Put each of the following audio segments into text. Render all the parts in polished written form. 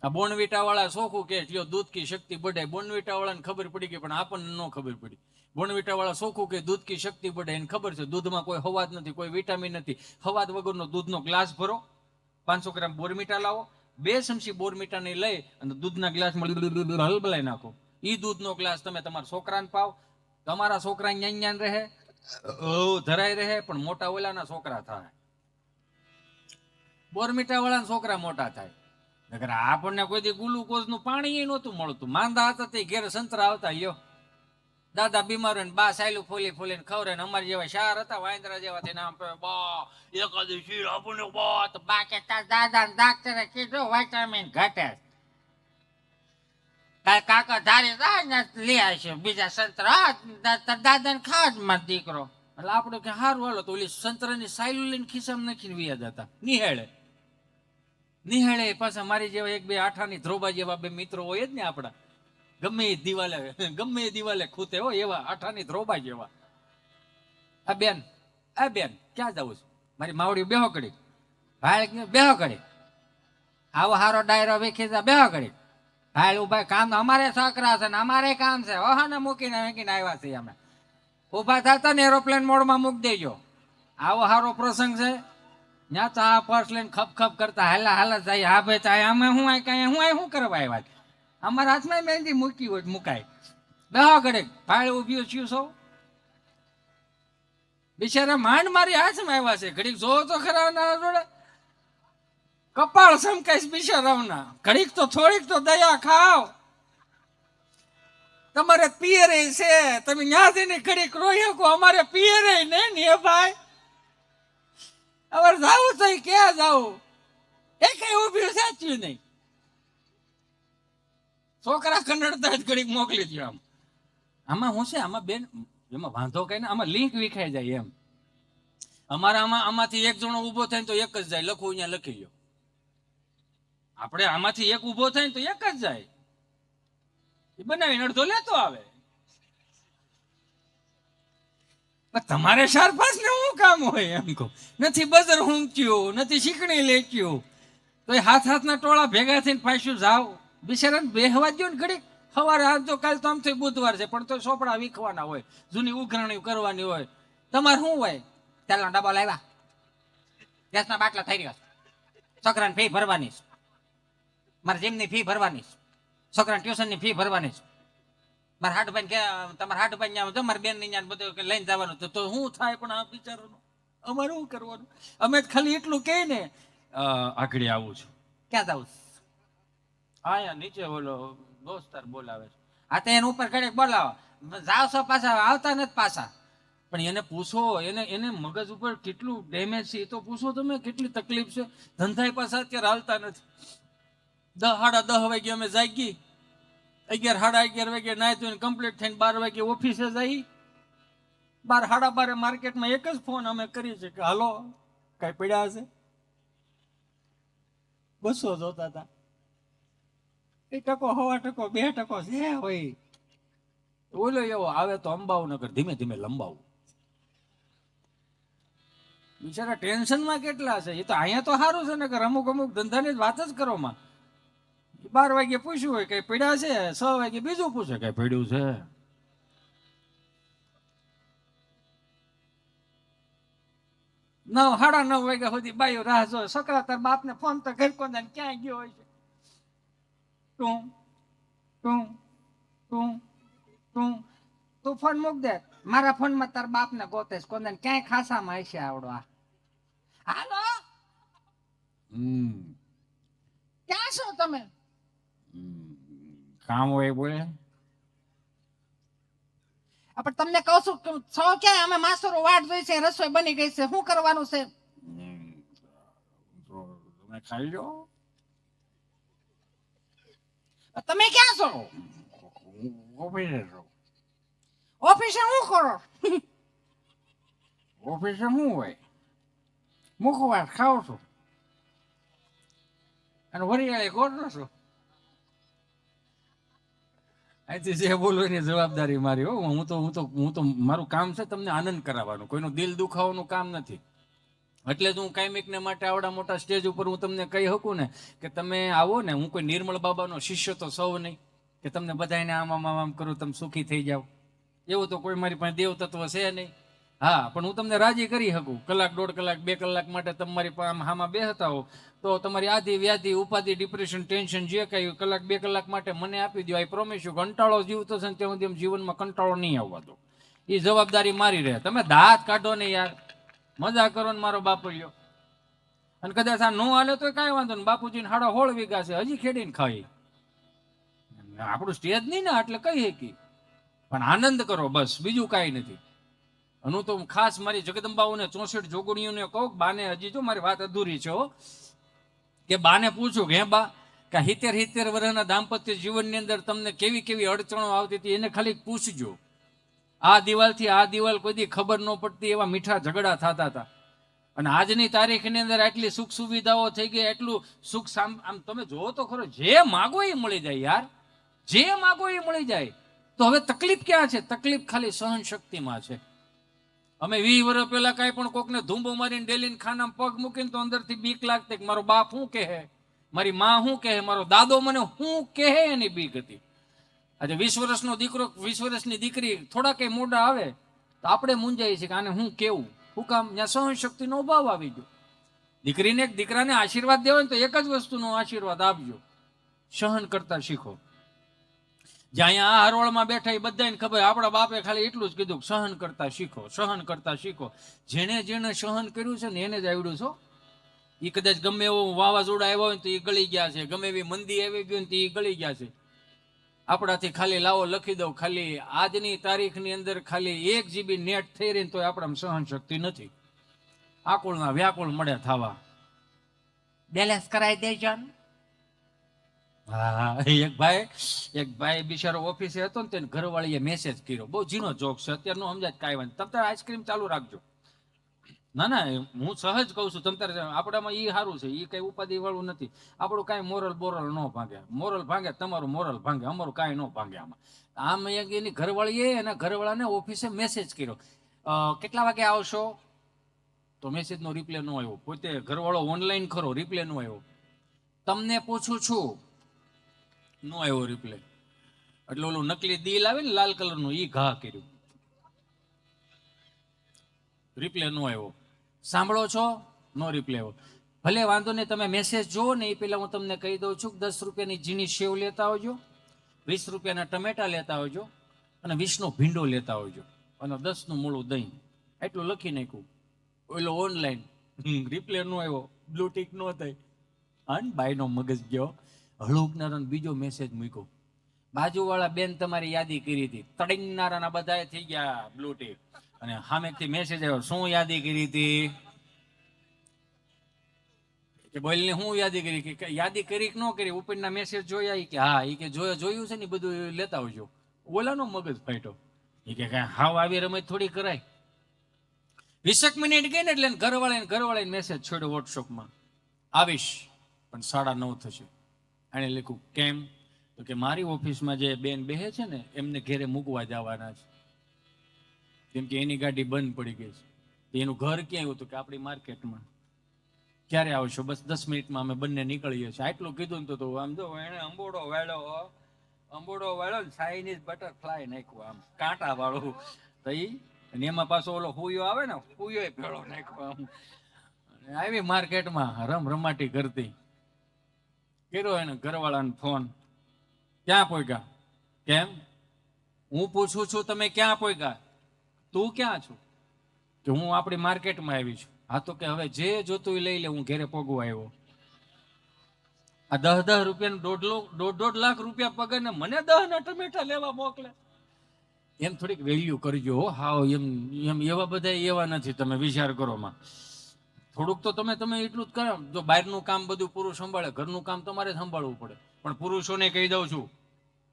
આ બોનવીટા વાળા સોખું કે લ્યો દૂધ કી શક્તિ बढ़े, બોનવીટા વાળાને ખબર પડી ગઈ પણ આપણને ન ખબર પડી. બોનવીટા વાળા સોખું કે દૂધ કી શક્તિ बढ़े, એને ખબર છે દૂધમાં કોઈ હવાદ નથી, કોઈ વિટામિન નથી. હવાદ વગરનો દૂધનો ગ્લાસ ભરો, 500 ગ્રામ બોરમીટા લાવો, 2 ચમચી બોરમીટા ને લઈ અને દૂધના ગ્લાસમાં હલબલાઈ નાખો. ઈ દૂધનો ગ્લાસ તમે તમારા છોકરાને પાવ, તમારા છોકરા ન્યાન રહે, ધરાઈ રહે, પણ મોટા ઓલાના છોકરા થાય. બોરમીટા વાળાના છોકરા મોટા થાય. આપણને કોઈ દી ગ્લુકોઝ નું પાણી નહોતું મળતું. માંદા હતા તે ઘેર સંતરા આવતા, લ્યો દાદા બીમાર હોય ને બા સાયલું ફોલી ફોલીને ખવરે ને અમારી જેવા શાર હતા વાંદરા જેવા થઈને આમ બા એકાદી શીર આપણને બા તો બા કે તાર દાદા ને ડાક્ટરે કીધું વિટામિન ઘટે, તાર કાકા ધારે જાય ને લઈ આવશે બીજા સંતરા, તાર દાદા ને ખાવા જ માં દીકરો. એટલે આપણે કે સારું હાલો તો ઓલી સંતરાની સાયલું લઈને ખિસ્સામાં નાખીને વ્યા જતા નિહેળે. નિહાળે પાછા મારી જેવા 1-2 આઠાની ધ્રોબા જેવા 2 મિત્રો હોય જ ને આપણા, ગમે એ દિવાલે ખૂતે હો એવા આઠાની ધ્રોબા જેવા. આ બેન ક્યાં જવું છે? મારી માવડી બેહો કડી, ભાઈ બેહો કડી, આવો હારો ડાયરો વેખી જા, બેહો કડી. ભાઈ ઉભા, કામ અમારે છોકરા છે ને અમારે કામ છે, ઓહો ને મૂકીને આવ્યા છીએ અમે. ઉભા થતા ને એરોપ્લેન મોડમાં મૂકી દેજો. આવો હારો પ્રસંગ છે. ત્યાં તો આ પર્સ લઈને ખપ ખપ કરતા હાલા હાલા જાય. હા ભાઈ ચાય અમે હું કરવા આવ્યા? અમારા હાથમાં મહેંદી મૂકી હોય મુકાય. બેહો ઘડે ભાઈ ઉભી છું સૌ બિચારા માંડ મારી હાથમાં આવ્યા છે. ઘડીક જોવો તો ખરા ના જોડે કપાળ સમકાઈશ બિચારાવના. ઘડીક તો થોડીક તો દયા ખાવ. તમારે પિયરે છે, તમે ન્યા જઈને ઘડીક રોઈ શકો, અમારે પિયરે નહીં ને ભાઈ. હવે જાવું તો ક્યાં જાવું? એ કઈ ઉભી સાચ્યું નહીં. છોકરા કન્નડતા જ ઘડીક મોકલી દો. આમાં હું છે, આમાં બેન એમાં વાંધો કઈ ને, આમાં લિંક વિખાઈ જાય એમ. અમારા આમાંથી એક જણો ઉભો થાય તો એક જ જાય, લખવું અહીંયા લખી લો. આપણે આમાંથી એક ઉભો થાય તો એક જ જાય, એ બનાવીને અડધો લેતો આવે. તમારે 4-5 ને શું કામ હોય એમ કહું? નથી બજર ઊંઘ્યું, નથી શીકણી લેચ્યું, તો એ હાથના ટોળા ભેગા થઈને પાછું જાવ. બિચારાને બેહવા દો ને ઘડીક. સવારે આજ તો કાલ તો આમ થઈ બુધવાર છે પણ તો ચોપડા વીખવાના હોય, જૂની ઉઘરાણી કરવાની હોય. તમારે શું હોય? તેલનો ડબ્બો લાવ્યા, ગેસના બાટલા થઈ રહ્યા, છોકરાની ફી ભરવાની, મારે જીમની ફી ભરવાની, છોકરાની ટ્યુશનની ફી ભરવાની, મારા હાટભાઈ કે તમારા હાટભાઈ ત્યાં તમારી બેન ની બધું લઈને જવાનું. તો શું થાય? પણ આ બિચારાનું અમારે શું કરવાનું? અમે ખાલી એટલું કહી ને આગળ આવું છું. ક્યાં જવું? હા નીચે ઓલો દોસ્તાર બોલાવે છે. આ તો એને ઉપર ઘડીક બોલાવો, જાવ છો પાછા, આવતા નથી પાછા. પણ એને પૂછો, એને મગજ ઉપર કેટલું ડેમેજ છે એ તો પૂછો તમે, કેટલી તકલીફ છે. ધંધા પાછા અત્યારે હાલતા નથી. 10-10:30 વાગે અમે જાગી, 11-11:30 વાગે નાહી ધોઈને કમ્પ્લીટ થઈને 12 વાગે ઓફિસે જઈ. 12-12:30 માર્કેટમાં એક જ ફોન અમે કરી છે કે હાલો કઈ પડ્યા હશે. 200 જોતા હતા. 1%, 1.25%, 2% છે હોય. ઓલો એવો આવે તો અંબાવું નગર ધીમે ધીમે લંબાવું. બિચારા ટેન્શનમાં કેટલા છે. એ તો અહીંયા તો સારું છે ને કે અમુક ધંધાની વાત જ કરો માં. 12 વાગે પૂછ્યું હોય કઈ પડ્યા છે, 6 વાગે બીજું પૂછે કઈ પડ્યું છે. 9-9:30 વાગ્યા સુધી બાયો રાહ જો. છોકરા તાર બાપ ને ફોન તો ઘર કોને ક્યાંય ગયો હોય છે. તું તું તું તું તું ફોન મૂક દે, મારા ફોનમાં તાર બાપ ને ગોતેશ કોને ક્યાંય ખાસામાં હશે આવડો. હાલો ક્યાં છો તમે? કામ હોય બોલે. પણ તમને કહું છું છો ક્યાં? અમે માસ્ટરો વાટ જોઈ છે, રસોઈ બની ગઈ છે, શું કરવાનું છે? તમે ખાઈ લો. તમે ક્યાં છો? ઓફિસે છો. ઓફિસે શું કરો? ઓફિસે શું હોય? મુખવાસ ખાવ છો અને વરિયાળી ગોઠવો છો. અહીંથી જે બોલો એની જવાબદારી મારી. હું તો મારું કામ છે તમને આનંદ કરાવવાનું, કોઈનું દિલ દુખાવાનું કામ નથી. એટલે જ હું કાયમિકને માટે આવડા મોટા સ્ટેજ ઉપર હું તમને કહી શકું ને કે તમે આવો ને, હું કોઈ નિર્મળ બાબાનો શિષ્ય તો સૌ નહીં કે તમને બધાને આમ આમ આમ કરું તમે સુખી થઈ જાઓ, એવું તો કોઈ મારી પાસે દેવ તત્વ છે નહીં. હા, પણ હું તમને રાજી કરી શકું, કલાક 1.5 કલાક 2 કલાક માટે તમારી પાસે હામાં બેસતા હો તો તમારી આધિ વ્યાધિ ઉપાધિ ડિપ્રેશન ટેન્શન જે કાંઈ કલાક 2 કલાક માટે મને આપી દો. આઈ પ્રોમિસ યુ, કંટાળો જીવતો છે ને ત્યાં સુધી જીવનમાં કંટાળો નહીં આવવા દો. એ જવાબદારી મારી રહે. તમે દાંત કાઢો ને યાર, મજા કરો ને મારો બાપુલ્યો. અને કદાચ આ નો હાલે તો કાંઈ વાંધો ને, બાપુજીને 16.5 વીઘા છે, હજી ખેડીને ખાઈ. આપણું સ્ટેજ નહીં ને એટલે કહી શકી, પણ આનંદ કરો બસ, બીજું કાંઈ નથી. હું તો ખાસ મારી જગદંબાઓને 64 જોગણીઓને કહું, બાને હજી જો મારી વાત અધૂરી છે કે બાને પૂછું કે હે બા કે 70 વર્ષના દાંપત્ય જીવનની અંદર તમને કેવી કેવી અડચણો આવતી હતી એને ખાલી પૂછજો. આ દિવાલથી આ દિવાલ કોઈ દી ખબર ન પડતી એવા મીઠા ઝઘડા થતા હતા. અને આજની તારીખની અંદર આટલી સુખ સુવિધાઓ થઈ ગઈ, એટલું સુખ આમ તમે જોવો તો ખરો, જે માગો એ મળી જાય યાર, જે માગો એ મળી જાય. તો હવે તકલીફ ક્યાં છે? તકલીફ ખાલી સહન શક્તિમાં છે. અમે 20 વર્ષ પહેલા કાંઈ પણ કોકને ધૂંબો મારીને ડેલીને ખાનામાં પગ મૂકીને તો અંદરથી બીક લાગતી કે મારો બાપ શું કહે, મારી માં શું કહે, મારો દાદો મને શું કહે, એની બીક હતી. આજે 20 વર્ષનો દીકરો 20 વર્ષની દીકરી થોડા કઈ મોઢા આવે તો આપણે મૂંઝાઈએ છીએ કે આને હું કેવું, શું કામ? ત્યાં સહન શક્તિનો અભાવ આવી ગયો. દીકરીને દીકરાને આશીર્વાદ દેવાય તો એક જ વસ્તુનો આશીર્વાદ આપજો, સહન કરતા શીખો. જ્યાં અહીંયા આ હરોળમાં બેઠા એ બધાને ખબર, આપણા બાપે ખાલી એટલું જ કીધું, સહન કરતા શીખો, સહન કરતા શીખો. જેને જેને સહન કર્યું છે ને એને જ આવડ્યું છો. એ કદાચ ગમે એવો વાવાઝોડા આવ્યો હોય તો એ ગળી ગયા છે, ગમે એવી મંદી આવી ગઈ તો એ ગળી ગયા છે. આપણાથી ખાલી લાવો લખી દઉં, ખાલી આજની તારીખની અંદર ખાલી 1 GB નેટ થઈ રહી તો આપણામાં સહન શક્તિ નથી. આકુળના વ્યાકુળ મળે થવા, બેલેન્સ કરાવી દેજો. હા, એક ભાઈ બિચારો ઓફિસે હતો ને તેને ઘરવાળીએ મેસેજ કર્યો, બહુ ઝીણો જોક છે, અત્યારનો સમજાય કાંઈ વાંધો, તમ તારે આઈસ્ક્રીમ ચાલુ રાખજો. ના ના, હું સહજ કહું છું, તમ તારે આપણામાં એ સારું છે, એ કઈ ઉપાધિ વાળું નથી. આપણું કાંઈ મોરલ બોરલ ન ભાંગે, મોરલ ભાંગે તમારું મોરલ ભાંગે, અમારું કાંઈ ન ભાંગે. આમ એની ઘરવાળીએ એના ઘરવાળાને ઓફિસે મેસેજ કર્યો, કેટલા વાગે આવશો? તો મેસેજનો રિપ્લે ન આવ્યો. પોતે ઘરવાળો ઓનલાઈન ખરો, રિપ્લે ન આવ્યો. તમને પૂછું છું, નો આવ્યો રિપ્લે. એટલે ઓલું નકલી દિલ આવે ને લાલ કલરનું, ઈ ઘા કર્યું, રિપ્લે નો આવ્યો. સાંભળો છો? નો રિપ્લે આવ્યો. ભલે વાંધો નહીં, તમે મેસેજ જુઓ ને એ પહેલા હું તમને કહી દઉં છું કે 10 રૂપિયાની ઝીણી સેવ લેતા આવજો, 20 રૂપિયાના ટમેટા લેતા આવજો, અને 20નો ભીંડો લેતા આવજો, અને 10નું મૂળું દહીં. એટલું લખી નાખ્યું. ઓલો ઓનલાઈન રિપ્લે નો આવ્યો, બ્લુ ટીક નો થાય. અને બાયનો મગજ ગયો, હળુકનારાનો બીજો મેસેજ મૂક્યો, બાજુવાળા બેન તમારી યાદી કરી હતી, તડીંગનારાના બધાએ થઈ ગયા બ્લુ ટીક. અને સામેથી મેસેજ આવ્યો, શું યાદી કરી હતી? કે બોલને હું યાદી કરી? કે યાદી કરી કે ન કરી? ઉપરના મેસેજ જોયા? કે હા. એ કે જોયું છે ને બધું લેતા આવજો. ઓલાનો મગજ ફાટ્યો. એ કે હાવ આવી રમત થોડી કરાય. 20 મિનિટ ગઈ ને એટલે ઘરવાળાને મેસેજ છોડ્યો વોટ્સઅપમાં, આવીશ પણ 9:30 થશે. એને લખ્યું કેમ? તો કે મારી ઓફિસમાં જે બેન બેહે છે ને એમને ઘેરે મૂકવા જવાના છે, કેમ કે એની ગાડી બંધ પડી ગઈ છે. એનું ઘર ક્યાં આવ્યું? તો કે આપણી માર્કેટમાં. ક્યારે આવશો? બસ 10 મિનિટમાં અમે બંને નીકળીએ છીએ. આટલું કીધું ને તો આમ જો એને અંબોડો વાળ્યો ને ચાઇનીઝ બટરફ્લાય નાખ્યું, આમ કાંટા વાળું. તો અને એમાં પાછો ઓલો હુયો આવે ને, હુયો ભેળો નાખ્યો. આમ આવી માર્કેટમાં રમાટી કરતી. કર્યો એને ઘરવાળાને ફોન, ક્યાં પોગ્યા? કેમ? હું પૂછું છું તમે ક્યાં પોગ્યા? તું ક્યાં છું? કે હું આપણી માર્કેટમાં આવી છું. હા તો કે હવે જે જોતું એ લઈ લે, હું ઘેરે પગવા આવ્યો. આ 10 રૂપિયાનું 1.5 લાખ રૂપિયા પગાર ને મને 10 ટમેટા લેવા મોકલે. એમ થોડીક વેલ્યુ કરજો. હાવ એમ એવા બધા એવા નથી, તમે વિચાર કરો માં. થોડુંક તો તમે એટલું જ કરો. જો બહારનું કામ બધું પુરુષ સંભાળે, ઘરનું કામ તમારે સંભાળવું પડે. પણ પુરુષોને કહી દઉં છું,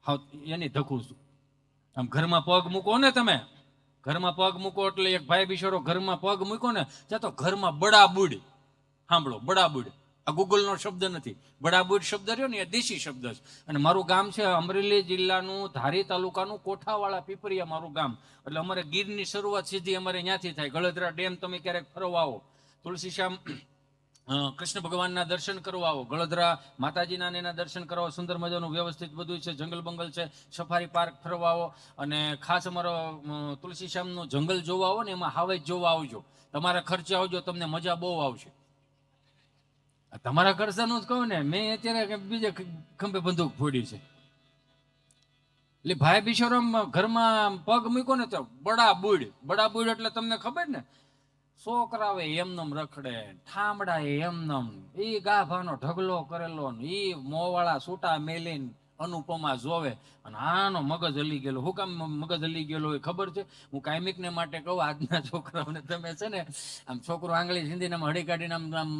હા એની ધખું છું. આમ ઘરમાં પગ મૂકો ને, તમે ઘરમાં પગ મૂકો એટલે એક ભાઈ બિચારો ઘરમાં પગ મૂકો ને ત્યાં તો ઘરમાં બડાબુડ. સાંભળો, બડાબુડ આ ગૂગલનો શબ્દ નથી. બડાબુડ શબ્દ રહ્યો ને એ દેશી શબ્દ છે. અને મારું ગામ છે અમરેલી જિલ્લાનું ધારી તાલુકાનું કોઠાવાળા પીપરિયા મારું ગામ. એટલે અમારે ગીરની શરૂઆત સીધી અમારે ત્યાંથી થાય. ગળદરા ડેમ તમે ક્યારેક ફરવા આવો તુલસી શ્યામ કૃષ્ણ ભગવાનના દર્શન કરવા આવો, ગળધરા માતાજીના ને એના દર્શન કરવા, સુંદર મજાનું વ્યવસ્થિત બધું છે, જંગલ બંગલ છે, સફારી પાર્ક ફરવા આવો. અને ખાસ અમારો તુલસી શ્યામનું જંગલ જોવા આવો ને એમાં હાવેજ જોવા આવજો, તમારા ખર્ચે આવજો, તમને મજા બહુ આવશે. તમારા ખર્ચાનું જ કહું ને, મેં અત્યારે બીજે ખંભે બંદૂક ફોડી છે. એટલે ભાઈ બિશોરમ ઘરમાં પગ મૂકો ને તો બડા બુડ એટલે તમને ખબર ને, છોકરાવે એમનમ રખડે, ઠામડા એમનમ, ઈ ગાભાનો ઢગલો કરેલો, ઈ મોવાળા છૂટા મેલીને અનુપમા જોવે, અને આનો મગજ હલી ગયેલો. હું કામ મગજ હલી ગયેલો હોય ખબર છે? હું કાયમિક ને માટે કહું, આજના છોકરાઓને તમે છે ને આમ છોકરો આંગળી હિન્દીને આમ હળી કાઢીને આમ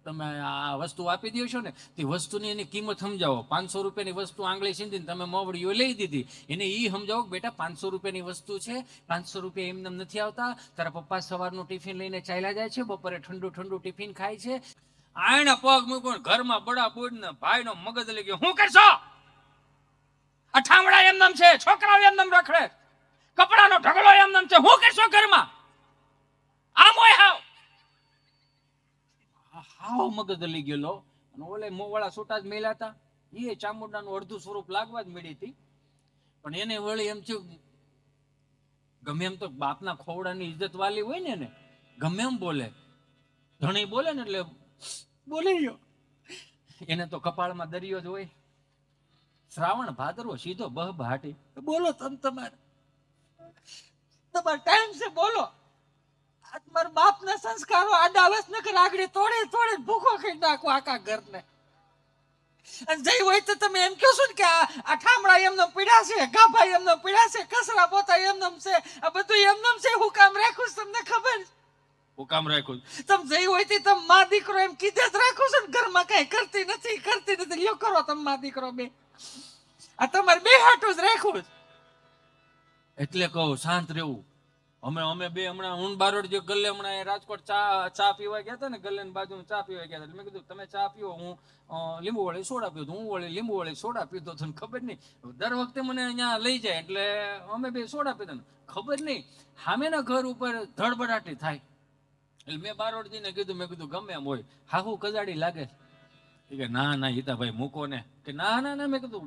તમે આ વસ્તુ આપી દો છો ને, તે વસ્તુની એની કિંમત સમજાવો. 500 રૂપિયાની વસ્તુ આંગળી સીંધીને તમે મોવડીઓ લઈ દીધી, એને ઈ સમજાવો કે બેટા 500 રૂપિયાની વસ્તુ છે, 500 રૂપિયા એમને નથી આવતા, તારા પપ્પા સવારનું ટિફિન લઈને ચાલ્યા જાય છે, બપોરે ઠંડુ ટિફિન ખાય છે. આના પગ મૂકો ઘરમાં બડા બોડ ને ભાઈનો મગજ લઈ ગયો. હું કરશો? આ ઠામડા એમનામ છે, છોકરાઓ એમનામ રખડે, કપડાનો ઢગલો એમનામ છે, હું કરશો ઘરમાં? આમ હોય હાવ મગજ લઈ ગયેલો. અને ઓલે મોવાળા છોટા જ મેલા હતા, એ ચામુંડાનું અડધું સ્વરૂપ લાગવા જ મળી હતી. પણ એને વળી એમ થયું, ગમે એમ તો બાપના ખોવડાની ઇજ્જત વાલી હોય ને, ગમે એમ બોલે, ધણી બોલે ને એટલે બોલી ગયો. એને તો કપાળમાં દરિયો જ હોય, શ્રાવણ ભાદરવો સીધો બહબહાટી. બોલો તમારે ટાઈમ છે, બોલો. મારા બાપના સંસ્કારો આડા આવે નકર આગળ તોડે ભૂખો ખાઈ નાખો આખા ઘરને. અને જઈ હોય તો તમે એમ કહો છો ને કે આ ઠામડા એમનો પીડા છે, ગાભા એમનો પીડા છે, કસરા પોતા એમનો છે, આ બધું એમનો છે. હું કામ રાખું તમને ખબર? હું કામ રાખું? તમે જઈ હોય તો તમે મા દીકરો એમ કીધે જ રાખો છો ને, ઘરમાં કઈ કરતી નથી. લ્યો કરો તમે મા દીકરો બે, આ તમારે બે હાટું જ રાખવું. એટલે કહું શાંત રહેવું. અમે બે હમણાં હું બારોડ જે ગલ્લે હમણાં રાજકોટ ચા પીવા ગયા હતા ને, ગલ્લે બાજુ ચા પીવા ગયા હતા. મેં કીધું તમે ચા પીવો, હું લીંબુ વાળી સોડા પીતો, હું વળી લીંબુ વાળી સોડા પીતો હતો. ખબર નહીં, દર વખતે મને અહીંયા લઈ જાય એટલે અમે બે સોડા પીતા. ખબર નહીં સામેના ઘર ઉપર ધડબડાટી થાય. એટલે મેં બારોડજીને કીધું, મેં કીધું ગમે એમ હોય, હાહુ કજાડી લાગે કે ના હિતાભાઈ મૂકો ને, કે ના મેં કીધું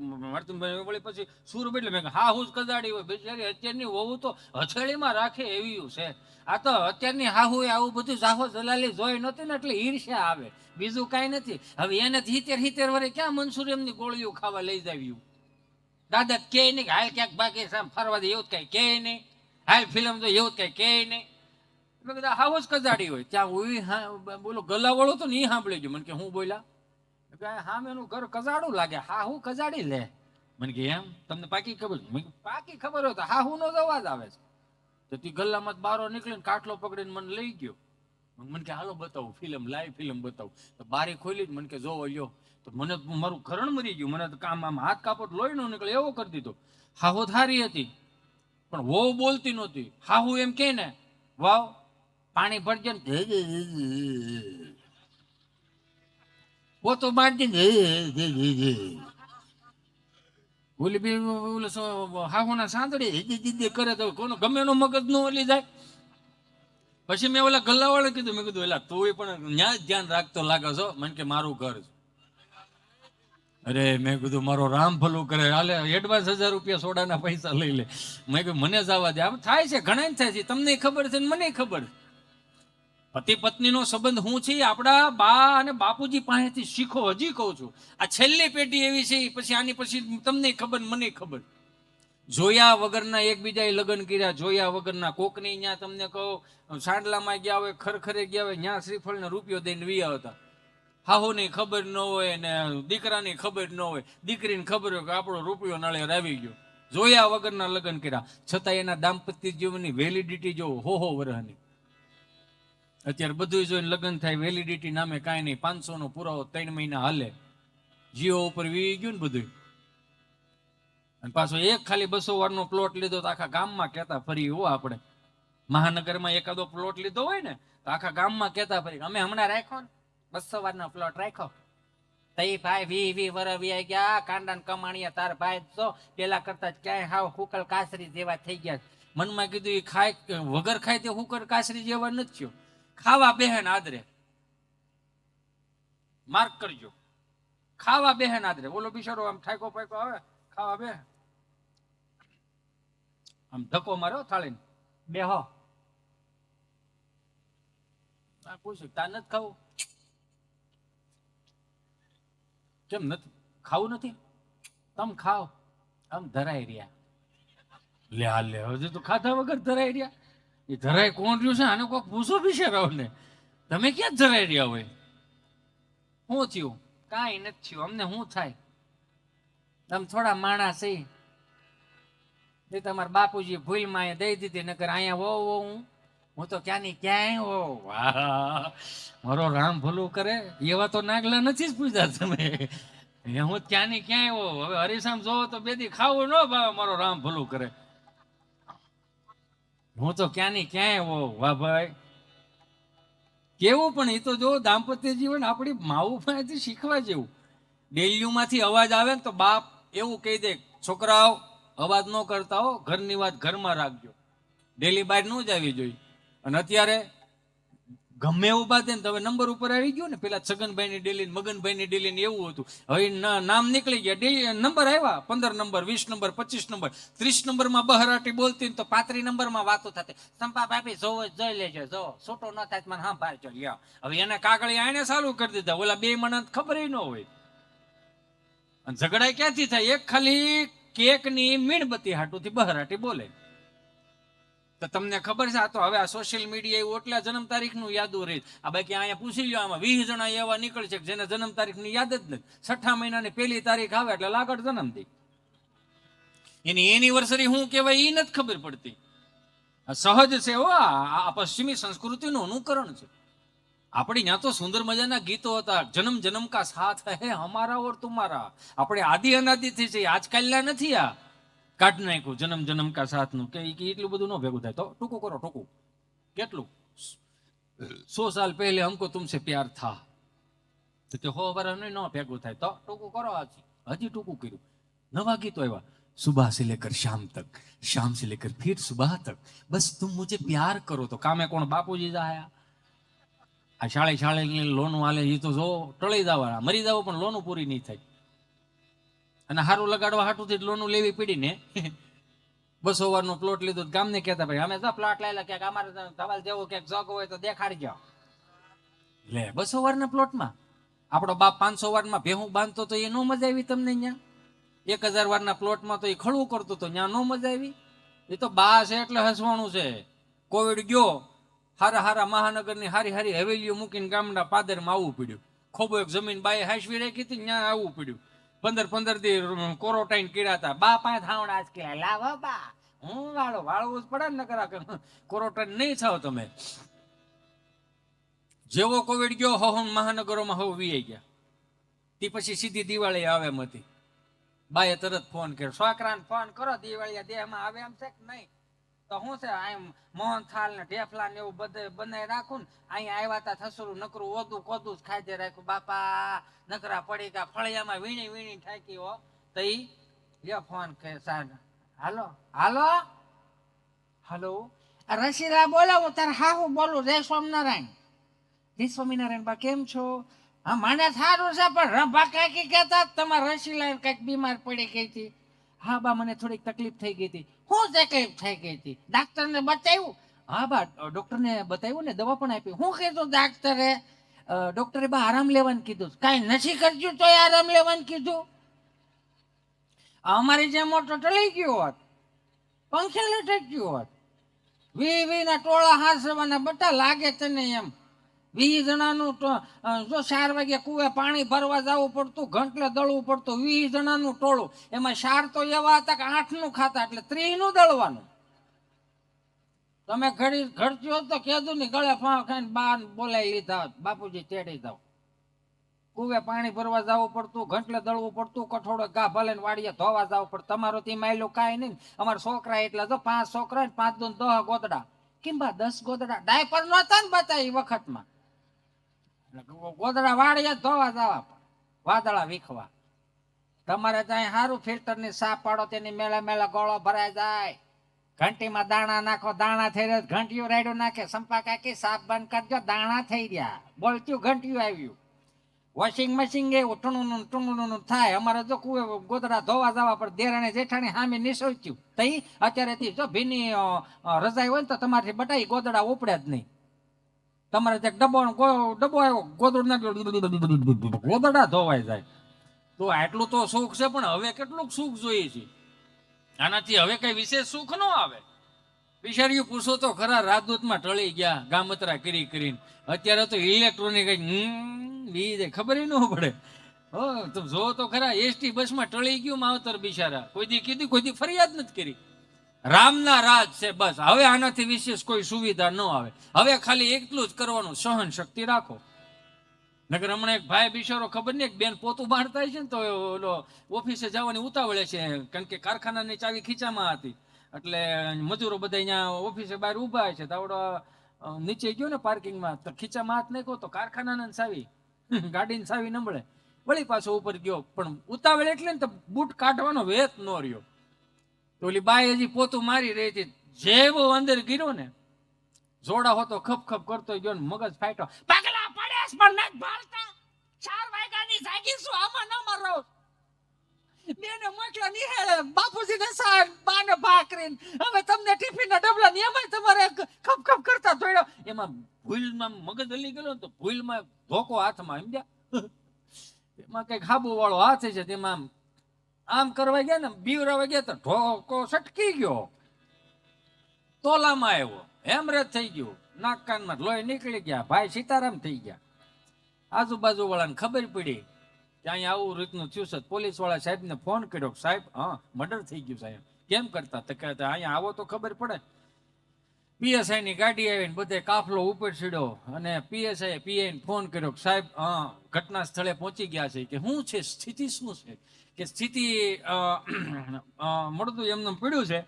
વળી પછી સુર એટલે મેં હા હું જ કજાડી હોય. બિચારી અત્યારની વહુ તો હથેળીમાં રાખે એવી છે. આ તો અત્યારની હાહુ આવું બધું જાહો જલાલી જોઈ નહોતી ને એટલે ઈર્ષ્યા આવે, બીજું કાંઈ નથી. હવે એને હિતેર વરે ક્યાં મનસુર એમની ગોળીઓ ખાવા લઈ જાવ્યું? દાદા કે નહીં હાલ ક્યાંક બાકી ફરવા દે, એવું જ કઈ કે નહીં. હાલ ફિલ્મ તો એવું જ કઈ કે નહીં. મેં કીધું હાવ જ કજાડી હોય. ત્યાં બોલો ગલાવાળો તો નહીં સાંભળી ગયો. મને કે હું બોલ્યા? હામેનું ઘર કજાડું લાગે, હા હું કજાડી લે. મને કે એમ તમને પાકી ખબર? પાકી ખબર હોય તો હા હું નો અવાજ આવે છે. તો તી ગલ્લામાં બારો નીકળીને કાટલો પકડીને મને લઈ ગયો. મને કે હાલો બતાવું ફિલ્મ, લાઈવ ફિલ્મ બતાવું. તો બારી ખોલી મને કે જોવો લ્યો. તો મને મારું ઘરણ મરી ગયું. મને તો કામ આમ હાથ કાપડ લોહી નો નીકળે એવો કરી દીધો. હાહુ થારી હતી પણ વહુ બોલતી નહોતી. હાહુ એમ કે ને વાવ પાણી ભરજે ને પોતો બાંધી ઓલી બી હાહુના સાંદડી કરે તો કોનો ગમે એનો મગજ નો ઓલી જાય. પછી મેં ઓલા ગલ્લાવાળે કીધું, મેં કીધું એલા તું પણ ન્યા જ ધ્યાન રાખતો લાગે છો. મને કે મારું ઘર. અરે મેં કીધું મારો રામ ભલું કરે, હાલે એડવાન્સ 1000 રૂપિયા સોડાના પૈસા લઈ લે. મેં કીધું મને જવા દે. આમ થાય છે, ઘણા થાય છે, તમને ખબર છે ને મને ખબર. પતિ પત્નીનો સંબંધ શું છે આપણા બા અને બાપુજી પાસેથી શીખો. હજી કહું છું, આ છેલ્લી પેઢી એવી છે. પછી આની પછી તમને ખબર મને ખબર. જોયા વગરના એકબીજાએ લગ્ન કર્યા, જોયા વગરના. કોકની ત્યાં તમને કહો સાંડલામાં ગયા હોય, ખરખરે ગયા હોય, ત્યાં શ્રીફળને રૂપિયો દઈને વિયા હતા. હાહુની ખબર ન હોય ને દીકરાની ખબર ન હોય, દીકરીને ખબર હોય કે આપણો રૂપિયો નળે આવી ગયો. જોયા વગરના લગ્ન કર્યા, છતાં એના દાંપત્ય જીવનની વેલિડિટી જો હો વર્ષની. અત્યારે બધું જોઈને લગ્ન થાય, વેલિડિટી નામે કાંઈ નહીં. 500નો પુરાવો 3 મહિના હાલે. જીઓ ઉપર વી ગયું ને બધું. અને પાછો એક ખાલી 200 વારનો પ્લોટ લીધો તો આખા ગામમાં કહેતા ફરી હો. આપણે મહાનગરમાં એકાદો પ્લોટ લીધો હોય ને તો આખા ગામમાં કહેતા ફરી અમે હમણાં રાખ્યો ને 200 વારનો પ્લોટ રાખ્યો. તઈ ભાઈ 20 વરસ વી ગયા, કાંડા કમાણીયા તાર ભાઈ તો પેલા કરતા ક્યાંય હાવ હુકલ કાસરી જેવા થઈ ગયા. મનમાં કીધું એ ખાય વગર ખાય તે હુકર કાસરી જેવા નથી થયો. ખાવા બેહન આદરે, માર્ક કરજો, ખાવા બેહન આદરે. બોલો બિચારો આમ ઠાકો પાકો આવે ખાવા બે, આમ ધક્કો માર્યો થાળીને બેહો. પૂછ્યું તા નથી ખાવું, કેમ નથી ખાવું? નથી, તમે ખાઓ. આમ ધરાઈ રહ્યા. લે હાલ લે, હજુ તો ખાધા વગર ધરાઈ રહ્યા. એ ધરાય કોણ રહ્યું છે? આને કોઈક પૂછો બિચારાઓ ને, તમે ક્યાં ધરાઈ રહ્યા હોય? શું થયું? કાંઈ નથી થયું. અમને શું થાય? તમે થોડા માણસ છે એ તમારા બાપુજી ભૂલમાં એ દઈ દીધી, નકર અહીંયા હો હું તો ક્યાંની ક્યાંય હો. વાહ, મારો રામ ભલું કરે. એવા તો નાગલા નથી જ પૂછ્યા તમે. હું ક્યાંની ક્યાંય હો. હવે હરીસામ જોવો તો બેદી ખાવું ન ભાવે. મારો રામ ભલું કરે. હું તો ક્યાંની ક્યાંય હો. વાહ ભાઈ, કેવું પણ એ તો જો દાંપત્ય જીવન આપણી માવું પાસેથી શીખવા જેવું. ડેલીમાંથી અવાજ આવે ને તો બાપ એવું કહી દે, છોકરાઓ અવાજ ન કરતા હો, ઘરની વાત ઘરમાં રાખજો, ડેલી બહાર ન જ આવી જોઈએ. અને અત્યારે ગમે એવું બાદ ને હવે નંબર ઉપર આવી ગયો ને. પેલા છગનભાઈની ડેલી, મગનભાઈની ડેલી ને એવું હતું. હવે નામ નીકળી ગયા, ડેલી નંબર આવ્યા, 15 નંબર, 20 નંબર, 25 નંબર, 30 નંબરમાં બહરાટી બોલતી ને તો 35 નંબરમાં વાતો થતી. સંપા ભાભી જોવો જોઈ લેજો, જો છોટો ન થાય મને હા ભાઈ લ્યો. હવે એને કાગળિયા એને ચાલુ કરી દીધા. ઓલા બે મને ખબર ન હોય. અને ઝઘડા ક્યાંથી થાય? એક ખાલી કેકની મીણબત્તી હાટુથી બહરાટી બોલે. તો તમને ખબર છે? આ તો હવે આ સોશિયલ મીડિયા એવું એટલા જન્મ તારીખનું યાદો રહે. આ બાકી અહીંયા પૂછી લ્યો, આમાં 20 જણા એવા નીકળે છે જેને જન્મ તારીખની યાદ જ નથી. 6 મહિનાની પહેલી તારીખ આવે એટલે લાગડ જન્મ દે. એની એનિવર્સરી શું કહેવાય એ નથી ખબર પડતી. સહજ છે હો, આ પશ્ચિમી સંસ્કૃતિનું અનુકરણ છે. આપણી ત્યાં તો સુંદર મજાના ગીતો હતા. જન્મ જન્મ કા સાથ હે હમારા ઓર તુમારા. આપણે આદિ અનાદિથી છે, આજકાલના નથી. આ કાઢ નાખ્યું જન્મ જન્મ કા સાથનું કે એટલું બધું ન ભેગું થાય. તો ટૂંકું કરો, ટૂંકું કેટલું? 100 સાલ પહેલે હમકો તુમસે પ્યાર થા. તો 100 વર્ષ ન ભેગું થાય. તો ટૂંકું કરો. હજી ટૂંકું કર્યું. નવા ગીતો આવ્યા. सुबह से लेकर शाम तक, शाम से लेकर फिर सुबह तक, बस तुम मुझे प्यार करो. तो कामे कोण? बापूजी जाया. આ શાળે લોન હાલે એ તો જો ટળી જવાના, મરી જાવ પણ લોન પૂરી નહીં થાય. અને હારું લગાડવા હાટુથી લોન લેવી પડી ને. 200 વારનો પ્લોટ લીધો. ગામને કહેતા ભાઈ અમે તો પ્લોટ લાયેલા, ક્યાંક અમારે ધવલ જેવો ક્યાંક જોગ હોય તો દેખાડજો. લે 200 વારના પ્લોટમાં આપણો બાપ 500 વારમાં ભેહું બાંધતો તો એ નો મજા આવી તમને? અહીંયા 1000 વારના પ્લોટમાં તો એ ખડવું કરતો તો ત્યાં નો મજા આવી? એ તો બા છે એટલે હસવાનું છે. કોવિડ ગયો, હારા મહાનગરની હારી હવેલીઓ મૂકીને ગામના પાદરમાં આવવું પડ્યું. ખોબો એક જમીન બાએ હાંસવી રાખી હતી, ત્યાં આવવું પડ્યું. 15 દી કોરોટાઈન કર્યા હતા. બા 5 હાવણા જ કે લાવો બા, હું વાળવું જ પડે ને, કરા કોરોટાઈન નહીં થાવ તમે. જેવો કોવિડ ગયો હો મહાનગરોમાં હો વી ગયા. તે પછી સીધી દિવાળી આવે એમ હતી. બાએ તરત ફોન કર્યો, છોકરાને ફોન કરો, દિવાળી દેહમાં આવે એમ છે કે નહીં? તો શું છે, આમ મોહન થાળ ને ઢેફલા ને એવું બધે બનાવી રાખું ને. અહીંયા આવ્યા તા થસરું નકરું ઓદું કોદું જ ખાઈ રાખ્યું. બાપા નકરા પડી ગયા, ફળિયામાં વીણી ઠાકી હો. તો ઈ લ્યો ફોન કે સાહેબ, હાલો હાલો હાલો, રસીલા બોલો, હું તારે હાહુ બોલું, જય સ્વામિનારાયણ. જય સ્વામિનારાયણ બા, કેમ છો? હા મને સારું છે, પણ રંભા કાકી કહેતા તમારા રસીલા કઈક બીમાર પડી ગઈ હતી. હા બા મને થોડીક તકલીફ થઈ ગઈ હતી. શું તકલીફ થઈ ગઈ હતી? ડાક્ટરને બતાવ્યું? હા બા ડોક્ટરને બતાવ્યું ને, દવા પણ આપી. શું કીધું ડાક્ટરે? ડોક્ટરે બા આરામ લેવાનું કીધું. કાંઈ નથી કરજો તોય આરામ લેવાનું કીધું? અમારી જે મોટો ટળી ગયો હોત, પંખે લટકી ગયો હોત. 20 ના ટોળા હાંસવાના બટા લાગે તને એમ. 20 જણાનું જો 4 વાગે કુએ પાણી ભરવા જવું પડતું, ઘંટલે દળવું પડતું. 20 જણાનું ટોળું, એમાં 4 તો એવા હતા કે 8નું ખાતા, એટલે 30 નું દળવાનું. તમે ઘડતી હોત તો કીધું ને ગળે ફાં ખાઈને બહાર બોલાવી લીધા, બાપુજી તેડી જાવ. કુવે પાણી ભરવા જવું પડતું, ઘંટલે દળવું પડતું, કઠોળે ઘા ભલે વાડીએ ધોવા જવું પડતું. તમારો તે માયલો કાંઈ નહીં. અમારા છોકરા એટલા જો 5 છોકરા ને 5 દૂન 10 ગોદડા. કેમ બા 10 ગોદડા? ડાયપર નહોતા ને બતા એ વખતમાં. ગોદડા વાળીએ ધોવા જવા, વાદળા વીખવા. તમારે ત્યાં સારું ફિલ્ટર ની સાફ પાડો, તેની મેળા ગોળો ભરાઈ જાય. ઘંટીમાં દાણા નાખો, દાણા થઈ રહ્યા, ઘંટીયું રાયડું નાખે, સંપા કાકી સાફ બંધ કરજો, દાણા થઈ ગયા, બોલતું ઘંટીયું આવ્યું. વોશિંગ મશીન એવું ટુણું ટુણું થાય. અમારે જો કુએ ગોદડા ધોવા જવા પર દેરાણી જેઠાણી સામે નિસોચ્યું તઈ અત્યારે જો ભીની રજાઈ હોય ને તો તમારી બટાઈ ગોદડા ઉપડે જ નહીં. તમારે જે ડબ્બો આવ્યો ગોદડું નાખ્યો ગોદડા ધોવાઈ જાય. તો આટલું તો સુખ છે, પણ હવે કેટલું સુખ જોઈએ છે? આનાથી હવે કઈ વિશેષ સુખ ન આવે. બિચારીઓ પૂછો તો ખરા, રાજદૂતમાં ટળી ગયા ગામતરા કરી કરીને. અત્યારે તો ઇલેક્ટ્રોનિક ખબર ન પડે. હો તો જો તો ખરા, એસટી બસમાં ટળી ગયું માવતર બિચારા. કોઈ દી કીધું, કોઈ દી ફરિયાદ નથી કરી. રામના રાજ છે બસ. હવે આનાથી વિશેષ કોઈ સુવિધા ન આવે. હવે ખાલી એટલું જ કરવાનું, સહન શક્તિ રાખો. નગર હમણાં એક ભાઈ બિચારો, ખબર નહીં, એક બેન પોતું બાંધતા છે ને તો ઓલો ઓફિસે જવાની ઉતાવળે છે, કારણ કે કારખાનાની ચાવી ખીચામાં હતી. એટલે મજૂરો બધા અહીંયા ઓફિસે બહાર ઉભા છે. તાવડો નીચે ગયો ને પાર્કિંગમાં, તો ખીચામાં હાથ નાખ્યો તો કારખાનાના ચાવી ગાડીની ચાવી નંબળે. વળી પાછો ઉપર ગયો, પણ ઉતાવળ એટલે ને તો બૂટ કાઢવાનો વેત ન રહ્યો. તો ઓલી બાઈ હજી પોતું મારી રહી હતી. જેવો અંદર ગીરો ને, જોડા હોતો ખપ ખપ કરતો ગયો ને મગજ ફાટ્યો. પાગલા પડેસ પણ ન ભાળતા, 4 વાગ્યાની જાગી છું, આમાં ન મરો. બેને મોકલા નિહાળે, બાપુજીને શાક, બાને ભાખરી, હવે તમને ટિફિનના ડબલા ને એમાં તમારે ખપ ખપ કરતા જોડ્યો. એમાં ભૂલમાં મગજ હલી ગયો તો ભૂલમાં ધોકો હાથમાં, સમજ્યા? એમાં કઈક હાબુ વાળો હાથ છે, તેમાં આમ કરવા ગયા ને, બીવરાવા ગયા તો ઢોકો સટકી ગયો, તોલામાં આવ્યો, હેમરેજ થઈ ગયું, નાક કાનમાં લોહી નીકળી ગયા, ભાઈ સીતારામ થઈ ગયા. આજુબાજુ વાળાને ખબર પડી કે અહીંયા આવું રીતનું થયું છે. પોલીસ વાળા સાહેબને ફોન કર્યો, સાહેબ હા મર્ડર થઈ ગયું સાહેબ. કેમ કરતા? તો કહેતા અહીંયા આવો તો ખબર પડે. પીએસઆઈ ની ગાડી આવીને બધે કાફલો ઉપર ચડ્યો, અને પીએસઆઈ પીઆઈને ફોન કર્યો, સાહેબ હા ઘટના સ્થળે પહોંચી ગયા છે. કે શું છે સ્થિતિ, શું છે? કે સ્થિતિ મળતું એમને પડ્યું છે.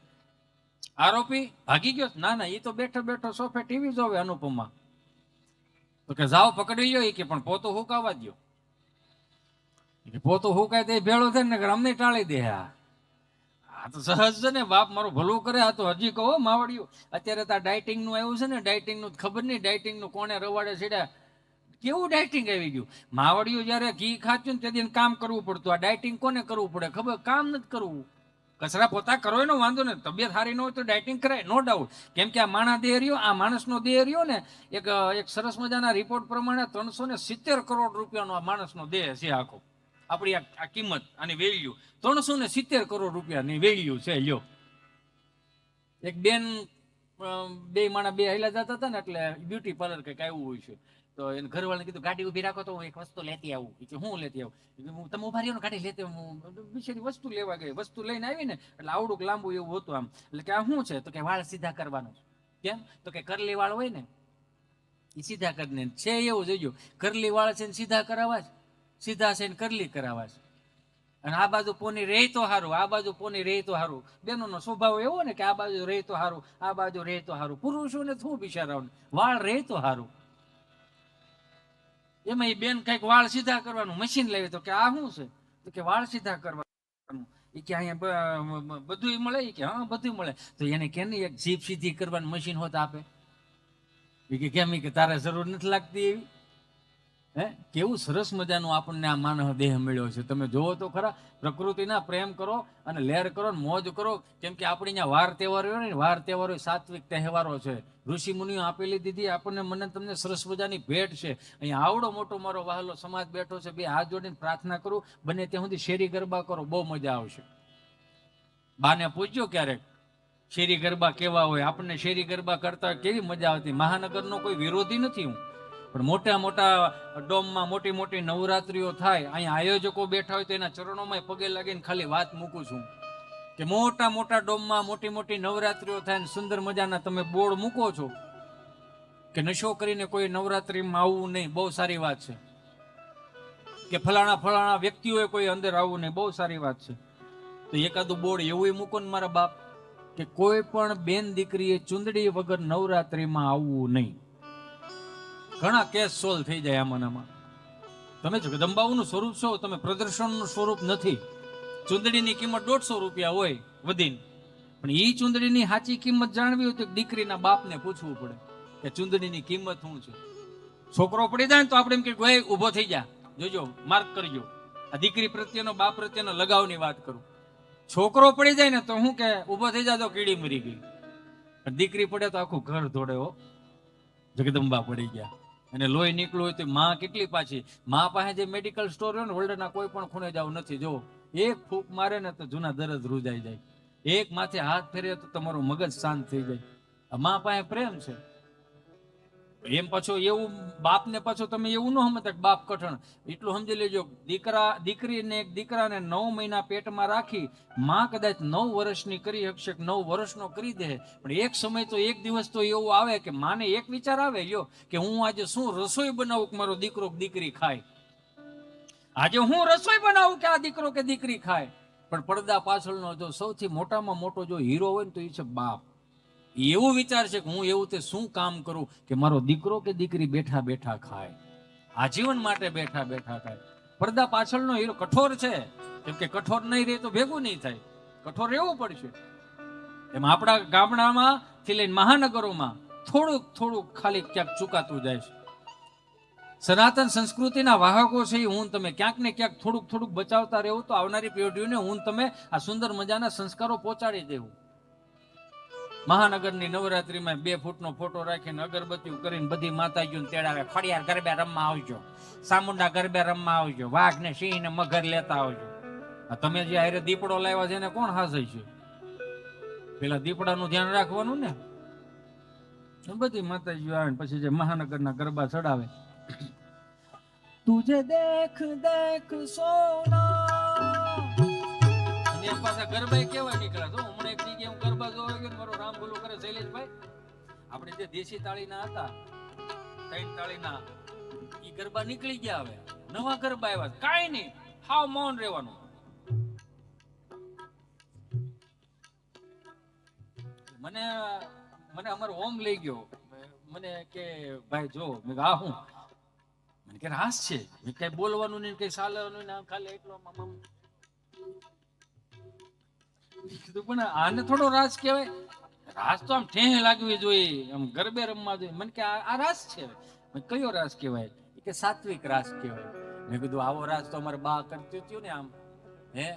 આરોપી ભાગી ગયો? ના ના, એ તો બેઠો બેઠો સોફે ટીવી જોવે અનુપમા. તો કે જાઓ પકડી લ્યો. એ કે પણ પોતો હુકાવા દો. પોતો હુકાય તો ભેળો થાય ને, અમને ટાળી દે. આ તો સહજ છે ને, બાપ મારું ભલું કરે. આ તો હજી કહો માવડિયું. અત્યારે તો ડાયટિંગ નું આવ્યું છે ને, ડાયટિંગ નું ખબર નહીં, ડાયટિંગ નું કોને રવાડે છેડ્યા. કેવું ડાયટિંગ આવી ગયું? માવડિયું જયારે ઘી ખાતું ને તેથી કામ કરવું પડતું. આ ડાયટિંગ કોને કરવું પડે ખબર? કામ નથી કરવું. કચરા પોતા કરો એનો વાંધો ને, તબિયત સારી ન હોય તો ડાયટિંગ કરાય, નો ડાઉટ. કેમ કે આ માણા દેહ રહ્યો, આ માણસનો દેહ રહ્યો ને, એક સરસ મજાના રિપોર્ટ પ્રમાણે 370 કરોડ રૂપિયાનો આ માણસનો દેહ છે આખો. આપણી આ કિંમત, આની વેલ્યુ 370 કરોડ રૂપિયાની વેલ્યુ છે. લ્યો, એક બેન, બે માણા બે હેલા જતા હતા ને, એટલે બ્યુટી પાર્લર કંઈક આવ્યું હોય છે. તો એને ઘરવાળાને કીધું ગાડી ઉભી રાખો તો હું એક વસ્તુ લેતી આવું. કે હું લેતી આવું? તમે ઉભા રહ્યો ને, ગાડી લેતી બિચારી વસ્તુ લેવા ગઈ. વસ્તુ લઈને આવી ને એટલે આવડુંક લાંબુ એવું હતું આમ. એટલે કે આ શું છે? તો કે વાળ સીધા કરવાનો. કેમ? તો કે કરલી વાળ હોય ને એ સીધા કરીને છે. એવું જોઈજો, કરલી વાળ છે ને સીધા કરાવવા જ, સીધા છે ને કરલી કરાવવા જ. અને આ બાજુ પોની રહે તો સારું, આ બાજુ પોની રહે તો સારું. બેનોનો સ્વભાવ એવો ને કે આ બાજુ રહે તો સારું, આ બાજુ રહે તો સારું. પુરુષોને શું બિચારાઓને વાળ રહે તો સારું. એમાં એ બેન કઈક વાળ સીધા કરવાનું મશીન લાવી. તો કે આ શું છે? તો કે વાળ સીધા કરવાનું. એ કે અહીંયા બધું મળે? એ કે હા બધું મળે. તો એને કે નહીં એક જીભ સીધી કરવાનું મશીન હોત આપે? એ કે કેમ? કે તારે જરૂર નથી લાગતી એવી? હે, કેવું સરસ મજાનું આપણને આ માનવ દેહ મળ્યો છે. તમે જોવો તો ખરા, પ્રકૃતિના પ્રેમ કરો અને લહેર કરો ને મોજ કરો. કેમ કે આપણે અહીંયા વાર તહેવારો ને, વાર તહેવારો સાત્વિક તહેવારો છે. ઋષિ મુનિઓ આપેલી દીધી આપણને, મને તમને સરસ મજાની ભેટ છે. અહીંયા આવડો મોટો મારો વહાલો સમાજ બેઠો છે. બે હાથ જોડીને પ્રાર્થના કરું, બને ત્યાં સુધી શેરી ગરબા કરો, બહુ મજા આવશે. બાને પૂછજો ક્યારેક શેરી ગરબા કેવા હોય. આપણને શેરી ગરબા કરતા કેવી મજા આવતી. મહાનગરનો કોઈ વિરોધી નથી હું, પણ મોટા મોટા ડોમમાં મોટી મોટી નવરાત્રીઓ થાય, અહીંયા આયોજકો બેઠા હોય તો એના ચરણોમાં પગે લાગીને ખાલી વાત મૂકું છું કે મોટા મોટા ડોમમાં મોટી મોટી નવરાત્રીઓ થાય ને સુંદર મજાના તમે બોર્ડ મૂકો છો કે નશો કરીને કોઈ નવરાત્રીમાં આવવું નહીં, બહુ સારી વાત છે. કે ફલાણા ફલાણા વ્યક્તિઓએ કોઈ અંદર આવવું નહીં, બહુ સારી વાત છે. તો એકાદું બોર્ડ એવું મૂકો ને મારા બાપ કે કોઈ પણ બેન દીકરીએ ચુંદડી વગર નવરાત્રીમાં આવવું નહીં. ઘણા કેસ સોલ્વ થઈ જાય આમાં. તમે જગદંબાઓનું સ્વરૂપ છો, તમે પ્રદર્શનનું સ્વરૂપ નથી. ચુંદડીની કિંમત 150 રૂપિયા હોય વધીને, પણ એ ચૂંદડીની સાચી કિંમત જાણવી હોય તો દીકરીના બાપને પૂછવું પડે કે ચૂંદડીની કિંમત શું છે. છોકરો પડી જાય ને તો આપણે એમ કે ભાઈ ઊભો થઈ જા, જોજો માર્ક કરજો. આ દીકરી પ્રત્યેનો બાપ પ્રત્યેનો લગાવની વાત કરું. છોકરો પડી જાય ને તો હું કે ઊભો થઈ જા તો કીડી મરી ગઈ, પણ દીકરી પડે તો આખું ઘર દોડે. હો, જગદંબા પડી ગયા. અને લોહી નીકળ્યું હોય તો માં કેટલી પાછી. માં પાસે જે મેડિકલ સ્ટોર હોય ને વર્લ્ડના કોઈ પણ ખૂણે જવું નથી. જો એક ફૂંક મારે ને તો જૂના દરદ રૂજાઈ જાય, એક માથે હાથ ફેરે તો તમારું મગજ શાંત થઈ જાય. આ માં પાસે પ્રેમ છે. એમ પાછો એવું બાપને પાછો તમે એવું ન સમજતા કે બાપ કઠણ. એટલું સમજી લેજો, દીકરીને એક દીકરાને 9 મહિના પેટમાં રાખી માં કદાચ 9 વર્ષની કરી શકશે, 9 વર્ષનો કરી દે, પણ એક સમય તો એક દિવસ તો એવો આવે કે માને એક વિચાર આવે લ્યો કે હું આજે શું રસોઈ બનાવું કે મારો દીકરો કે દીકરી ખાય. આજે હું રસોઈ બનાવું કે આ દીકરો કે દીકરી ખાય. પણ પડદા પાછળનો જો સૌથી મોટામાં મોટો જો હીરો હોય ને તો એ છે બાપ. એવું વિચાર છે કે હું એવું તે શું કામ કરું કે મારો દીકરો કે દીકરી બેઠા બેઠા ખાય, આજીવન માટે બેઠા બેઠા ખાય. પડદા પાછળનો હીરો કઠોર છે, કેમ કે કઠોર નહીં રહે તો ભેગું નહીં થાય, કઠોર રહેવું પડશે. એમ આપણા ગામડામાં થી લઈને મહાનગરોમાં થોડુંક થોડુંક ખાલી ક્યાંક ચૂકાતું જાય છે. સનાતન સંસ્કૃતિના વાહકો છે હું તમે ક્યાંક ને ક્યાંક થોડુંક થોડુંક બચાવતા રહેવું તો આવનારી પેઢીઓને હું તમે આ સુંદર મજાના સંસ્કારો પહોંચાડી દેવું. મહાનગરની નવરાત્રીમાં 2 ફૂટનો ફોટો રાખીને અગરબત્તીઓ કરીને બધી માતાજીઓને તેડાવે, ખડિયાર ગરબે રમવા આવજો, સામુંડા ગરબે રમવા આવજો, વાઘ ને સિંહ ને મગર લેતા આવજો. તમે જે હારે દીપડો લાવ્યા છે એને કોણ હાસે છે? પેલા દીપડાનું ધ્યાન રાખવાનું ને. બધી માતાજીઓ આવે પછી જે મહાનગરના ગરબા ચડાવે, તુજે દેખ દેખ સોના, અને એમ પાછા ગરબા કેવા નીકળ્યા. તો હમણાં એક જગ્યાએ હું ગરબા જોવા ગયો, મારો રામ ભલું કરે શૈલેષભાઈ, આપણે જે દેશી તાળીના હતા 3 તાળીના ઈ ગરબા નીકળી ગયા. હવે નવા ગરબા આવ્યા, કાંઈ નહીં, હાવ મૌન રહેવાનું. મને અમારો હોમ લઈ ગયો, મને કે ભાઈ જો, મેં આ હું, મને કે રાસ છે, મેં કઈ બોલવાનું નહીં, કઈ ચાલવાનું નહીં, ખાલી એટલો પણ આને થોડો રાસ કહેવાય? રાસ તો આમ ઠેહ લાગવી જોઈએ, આમ ગરબે રમવા જોઈએ. મને કે આ રાસ છે. કયો રાસ કહેવાય? કે સાત્વિક રાસ કહેવાય. મેં કીધું આવો રાસ તો અમારે બા કરતી હતી ને, આમ હે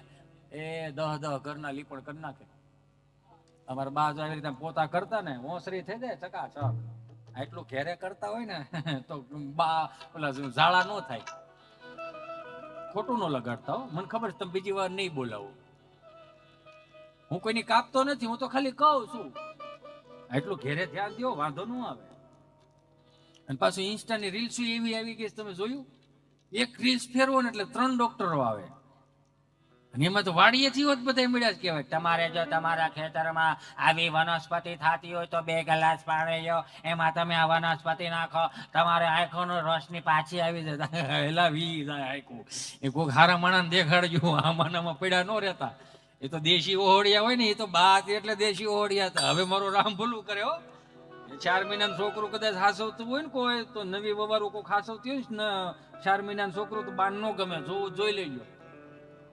એ 10 ઘરના લીપણ કરી નાખે. અમારા બા જો આવી રીતે પોતા કરતા ને ઓસરી થઈ જાય ચકાચક. એટલું ઘેરે કરતા હોય ને તો બા ઓલા ઝાડા ન થાય. ખોટું ન લગાડતા હો, મને ખબર છે તમે બીજી વાર નહીં બોલાવો. હું કોઈની કાપતો નથી, હું તો ખાલી કહું છું. એટલું ઘેરે ધ્યાન દો, વાંધો ન આવે. અને પાછું ઇન્સ્ટાની રીલ્સ એવી આવી ગઈ, તમે જોયું? એક રીલ્સ ફેરવો ને એટલે 3 ડોક્ટરો આવે. અને એમાં તો વાડીએથી હોત બધા મળ્યા જ કહેવાય, તમારે જો તમારા ખેતરમાં આવી વનસ્પતિ થતી હોય તો 2 ગ્લાસ પાણી લો, એમાં તમે આ વનસ્પતિ નાખો, તમારે આંખોનો રોશની પાછી આવી જાય. એલા વી જાય આંખો. એ કોઈક હારા માણસ દેખાડજો, આમાં પડ્યા ન રહેતા. એ તો દેશી ઓહળિયા હોય ને, એ તો બાત એટલે દેશી ઓહળિયા હતા. હવે મારો રામ ભલું કરે હો, 4 મહિનાનું છોકરું કદાચ હાસવતું હોય ને કોઈ, તો નવી વવારું કોઈ હાસવતી હોય ને 4 મહિનાનું છોકરું, તો બાન ન ગમે, જોઈ લેજો.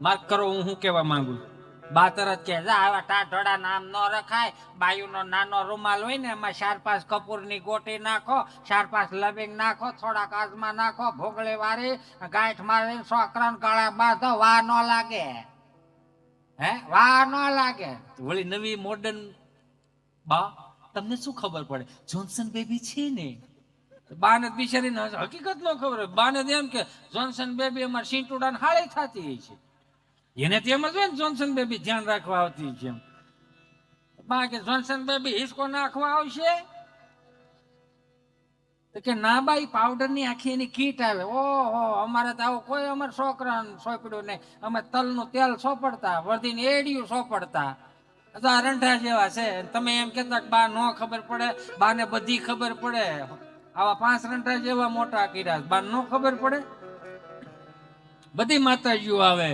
માર્ક કરો હું શું કહેવા માંગુ છું. બા તરત કે આવા ટાઢોડા નામ ન રખાય, બાયુનો નાનો રૂમાલ હોય ને એમાં 4-5 કપૂરની ગોટી નાખો, 4-5 લવિંગ નાખો, થોડાક આજમા નાખો, ભોગળી વાળી ગાંઠ મારી છોકરાને ગળે બાંધો, વા ન લાગે. હે વા ન લાગે. વળી નવી મોડર્ન બા, તમને શું ખબર પડે? જોન્સન બેબી છે ને. બાને બિચારીને હકીકત ન ખબર હોય. બાને એમ કે જોન્સન બેબી અમારે સીંટુડાને હાળી થતી છે, એને તેમ જ હોય ને જોન્સન બેબી ધ્યાન રાખવા આવતી છે. બા કે જોન્સન બેબી હિસકો નાખવા આવશે? તો કે ના બાઈ, પાવડર ની આખી એની કીટ આવે. ઓહો, અમારે તો આવું કોઈ અમારે છોકરાને સોંપડ્યું નહીં. અમે તલનું તેલ સોંપડતા, વર્ધીને એડિયું સોંપડતા. રંઢા જેવા છે. તમે એમ કેતા કે બા નો ખબર પડે? બાને બધી ખબર પડે. આવા 5 રંઢા જેવા મોટા કર્યા, બા નો ખબર પડે? બધી માતાજીઓ આવે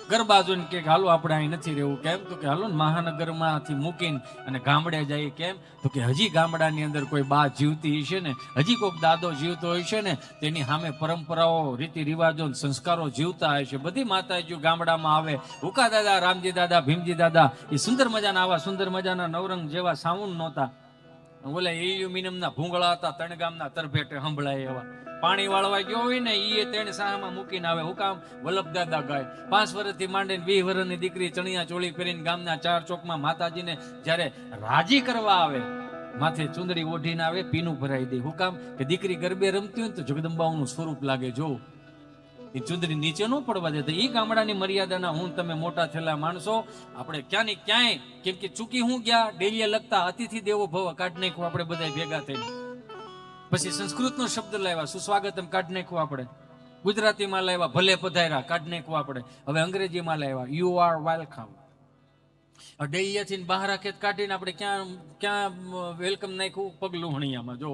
ગરબા જોઈને કે હાલો આપણે અહીં નથી રહેવું. કેમ? તો કે હાલો ને મહાનગરમાંથી મૂકીને અને ગામડે જઈએ. કેમ? તો કે હજી ગામડાની અંદર કોઈ બા જીવતી હશે ને, હજી કોઈક દાદો જીવતો હશે ને, તેની સામે પરંપરાઓ, રીતિ રિવાજો, સંસ્કારો જીવતા હશે. બધી માતાજીઓ ગામડામાં આવે. ઉકા દાદા, રામજી દાદા, ભીમજી દાદા, એ સુંદર મજાના, આવા સુંદર મજાના નવરંગ જેવા સાઉન્ડ નહોતા. ઓલા એલ્યુમિનિયમના ભૂંગળા હતા, તણગામના તરભેટે સંભળાય એવા. પાણી વાળવા ગયો હોય ને એ તેને સાહામાં મૂકીને આવે. હું કામ? વલ્લભ દાદા ગાય. 5 વર્ષથી માંડીને 20 વર્ષની દીકરી ચણિયા ચોળી પહેરીને ગામના 4 ચોકમાં માતાજીને જ્યારે રાજી કરવા આવે, માથે ચુંદડી ઓઢીને આવે, પીનું ભરાઈ દે. હું કામ? કે દીકરી ગરબે રમતી હોય ને તો જગદંબાઓનું સ્વરૂપ લાગે. જો એ ચુંદડી નીચે ન પડવા દેતા. એ ગામડાની મર્યાદાના હું તમે મોટા થયેલા માણસો, આપણે ક્યાંય ને ક્યાંય, કેમ કે ચૂકી હું ગયા ડેલીએ લગતા અતિથિ દેવો ભવ કાઢી નાખ્યું આપણે બધા ભેગા થઈને. પછી સંસ્કૃતનો શબ્દ લાવ્યા, સુસ્વાગતમ કાઢી નાખ્યું આપણે. ગુજરાતીમાં લાવ્યા, ભલે પધાર્યા કાઢી નાખ્યું આપણે. હવે અંગ્રેજીમાં લાવ્યા, યુ આર વેલકમ. ડેલીએથી બહાર રાખે કાઢીને આપણે ક્યાં ક્યાં વેલકમ નાખ્યું? પગલું હણિયામાં. જો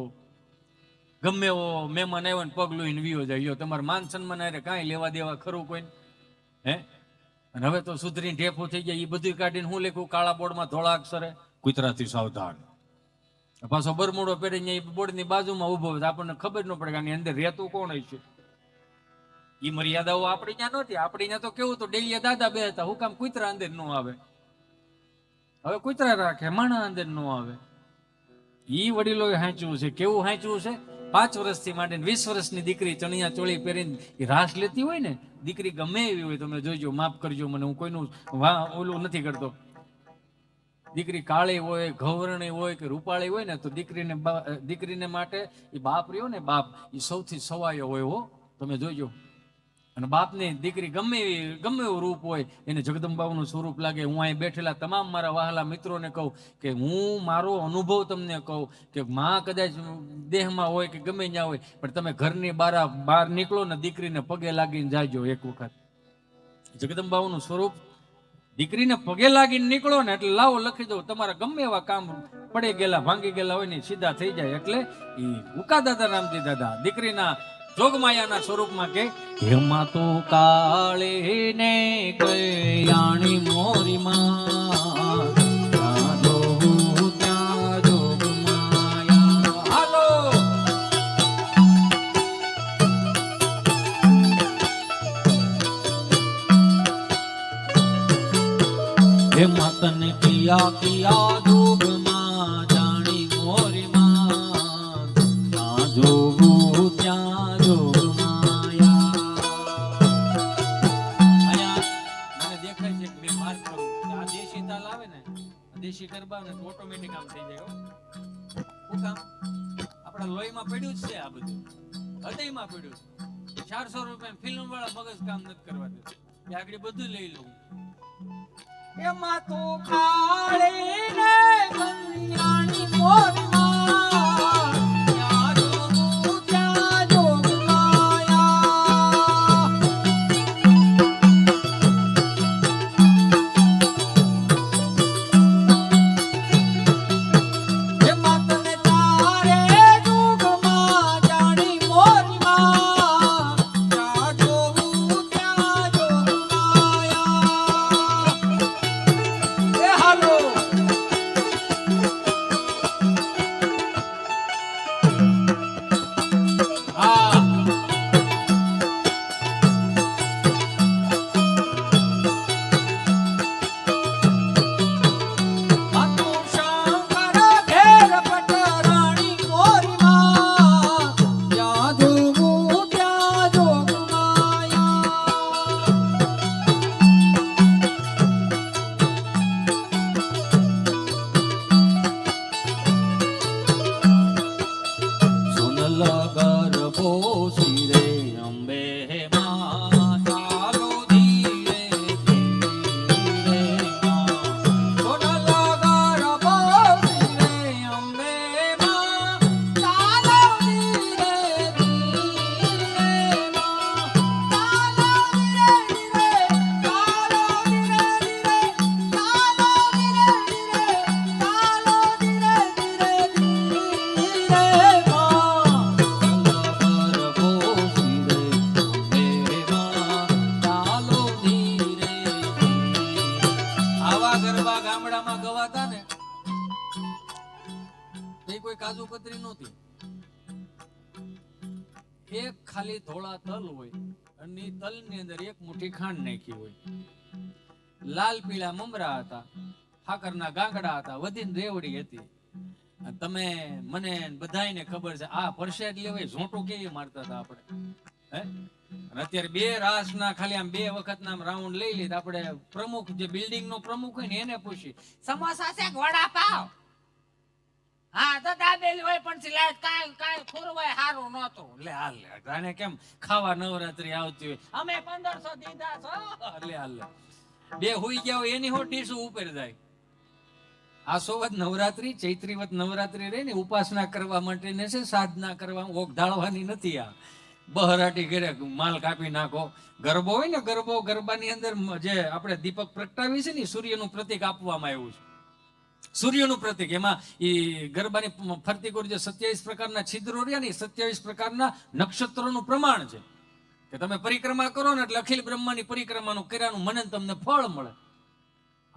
ગમે એવો મહેમાન આવ્યો ને પગલું ઈને વિયો જાય. તમારે માન સન્માન આરે કાંઈ લેવા દેવા ખરું કોઈ? હે? અને હવે તો સુધરીને ઢેફું થઈ જાય. એ બધું કાઢીને હું લખ્યું કાળા બોર્ડમાં ધોળા અક્ષરે, કુતરાથી સાવધાન. પાછો બરમુડો પહેરીને બોર્ડની બાજુમાં ઉભો, આપણને ખબર ન પડે કે આની અંદર રહેતું કોણ છે. એ મર્યાદાઓ આપણી ત્યાં નહોતી. આપણી ત્યાં તો કેવું તો ડેલીએ દાદા બે હતા. હું કામ? કુતરા અંદર ન આવે. હવે કુતરા રાખે, માણા અંદર ન આવે. ઈ વડીલોએ હાંચવું છે. કેવું હાંચવું છે? 5 વર્ષથી માંડીને 20 વર્ષની દીકરી ચણિયા ચોળી પહેરીને એ રાસ લેતી હોય ને, દીકરી ગમે એવી હોય, તમે જોઈજો, માફ કરજો મને, હું કોઈનું ઓલું નથી કરતો. દીકરી કાળી હોય, ઘવરણી હોય કે રૂપાળી હોય ને, તો દીકરીને માટે એ બાપ રહ્યો ને, બાપ એ સૌથી સવાયો હોય. હો, તમે જોઈજો. અને બાપની દીકરી ગમે એવું રૂપ હોય, એને જગદંબાનું સ્વરૂપ લાગે. હું અહીં બેઠેલા તમામ મારા વહાલા મિત્રોને કહું કે હું મારો અનુભવ તમને કહું કે માં કદાચ દેહમાં હોય કે ગમે ત્યાં હોય, પણ તમે ઘરની બહાર નીકળો ને, દીકરીને પગે લાગીને જાજો એક વખત. જગદંબાનું સ્વરૂપ, દીકરીને પગે લાગીને નીકળો ને એટલે લાવો લખી દો, તમારા ગમે એવા કામ પડી ગયેલા ભાંગી ગયેલા હોય ને સીધા થઈ જાય. એટલે એ ઉકા દાદા, રામજી દાદા દીકરીના જોગમાયાના સ્વરૂપમાં કે હેમાં તો કાળે ને કલ્યાણી મોરી માં, ત્યાં જોઉં ત્યાં જોગમાયા. હાલો હેમાં તને કિયા કિયા જોગમાં જાણી મોરી માં, ત્યાં જોગું ત્યાં જોગમાયા. મને દેખાય છે કે બે માર્ક કરું. આ દેશી તાલ આવે ને, દેશી ગરબા ને ઓટોમેટિક આમ થઈ જાય. શું કામ? આપણા લોહીમાં પડ્યું જ છે આ બધું, હૃદયમાં પડ્યું છે. 400 રૂપિયા ફિલ્મ વાળા મગજ કામ નથી કરવા દેતું. આગળ બધું લઈ લઉં. એમાં તો ખાળે ને કલ્યાણી મોરી માં, ત્યાં જોગું ત્યાં જોગમાયા. એમાં તને તારે જોગમાં જાણી મોરી માં, ત્યાં જોગું ત્યાં જોગમાયા. ખાલી ધોળા તલ હોય અને ઈ તલની અંદર એક મુઠ્ઠી ખાંડ નાખી હોય, લાલ પીળા મમરા હતા, ઠાકરના ગાંગડા હતા, વધીને રેવડી હતી. અને તમે મને બધાયને ખબર છે આ પરસેટ લેવાય ઝોંટું કેવી મારતા હતા આપણે, હે? અને અત્યારે બે રાસના ખાલી આમ બે વખતના આમ રાઉન્ડ લઈ લીધા. આપણે પ્રમુખ જે બિલ્ડિંગ નો પ્રમુખ હોય ને એને પૂછી, સમોસા છે કે વડાપાવ? હા તો દાબેલી હોય પણ સિલાય કાંઈ ખોરવાય હારું નહોતું. લે હાલ લે જાણે કેમ ખાવા નવરાત્રી આવતી હોય. અમે 1500 દીધા છો. લે હાલ લે બે હુઈ ગયા હોય એની હો ડીશું ઉપર જાય. આસોવત નવરાત્રી, ચૈત્રીવત નવરાત્રી રહી ને ઉપાસના કરવા માટે ને છે, સાધના કરવા, ઓગ ઢાળવાની નથી. આ બહરાટી ઘરે માલ કાપી નાખો. ગરબો હોય ને ગરબો, ગરબાની અંદર જે આપણે દીપક પ્રગટાવી છે ને સૂર્યનું પ્રતીક આપવામાં આવ્યું છે, સૂર્યનું પ્રતીક. એમાં એ ગરબાની ફરતી કોર જે 27 પ્રકારના છિદ્રો રહ્યા ને 27 પ્રકારના નક્ષત્રોનું પ્રમાણ છે કે તમે પરિક્રમા કરો ને એટલે અખિલ બ્રહ્માની પરિક્રમાનું કર્યાનું મને તમને ફળ મળે.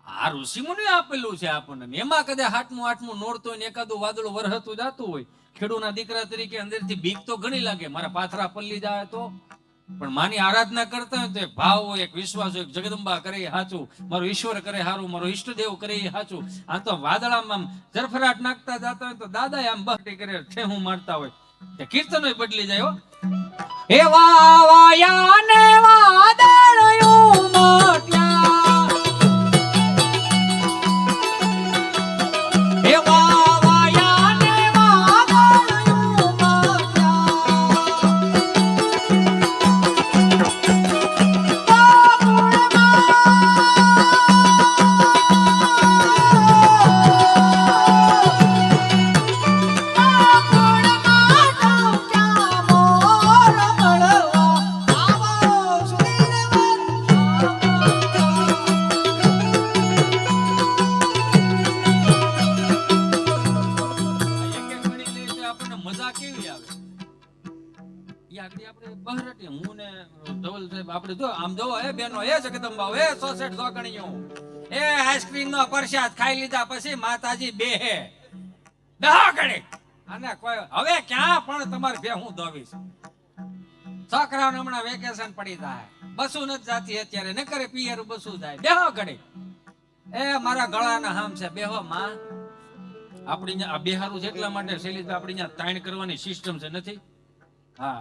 આ ઋષિમુનિ આપેલું છે આપણને. એમાં કદાચ આઠમું નોડતો હોય ને એકાદું વાદળું વરહતું જાતું હોય, ખેડૂના દીકરા તરીકે અંદરથી બીક તો ઘણી લાગે, મારા પાથરા પલ્લી જાય તો. પણ માની આરાધના કરતા હોય તો એક ભાવ હોય, એક વિશ્વાસ હોય, જગદંબા કરે એ સાચું, મારો ઈશ્વર કરે સારું, મારો ઈષ્ટદેવ કરે એ સાચું. આ તો વાદળામાં આમ જરફરાટ નાખતા જતા હોય તો દાદા આમ બહટી કરે ઠેહું મારતા હોય, કીર્તનો બદલી જાય હો. એવા વાયા ને વાદળયું મોટ્યા, એવા વાયા ને વાદળયું મોટ્યા, મજા કેવી આવે યાર. આપણે બહરટી હું ને ધવલ સાહેબ આપણે જો આમ જોવો, એ બેનો, એ જગદંબા, એ 160 જોગણીઓ, એ આઈસ્ક્રીમ નો પ્રસાદ ખાઈ લીધા પછી માતાજી બેહે દહા ઘડી. અને કોઈ હવે ક્યાં પણ તમારે બે હું દોવીશ. છોકરાઓને હમણાં વેકેશન પડી જાય, બસું નથી જાતી અત્યારે, ન કરે પિયર બસું જાય, બેહો ઘડી. એ મારા ગળાના હામ છે, બેહો માં. આપણી આ બિહારું છે એટલા માટે શૈલીભાઈ આપણી ત્યાં તાણ કરવાની સિસ્ટમ છે નથી. હા,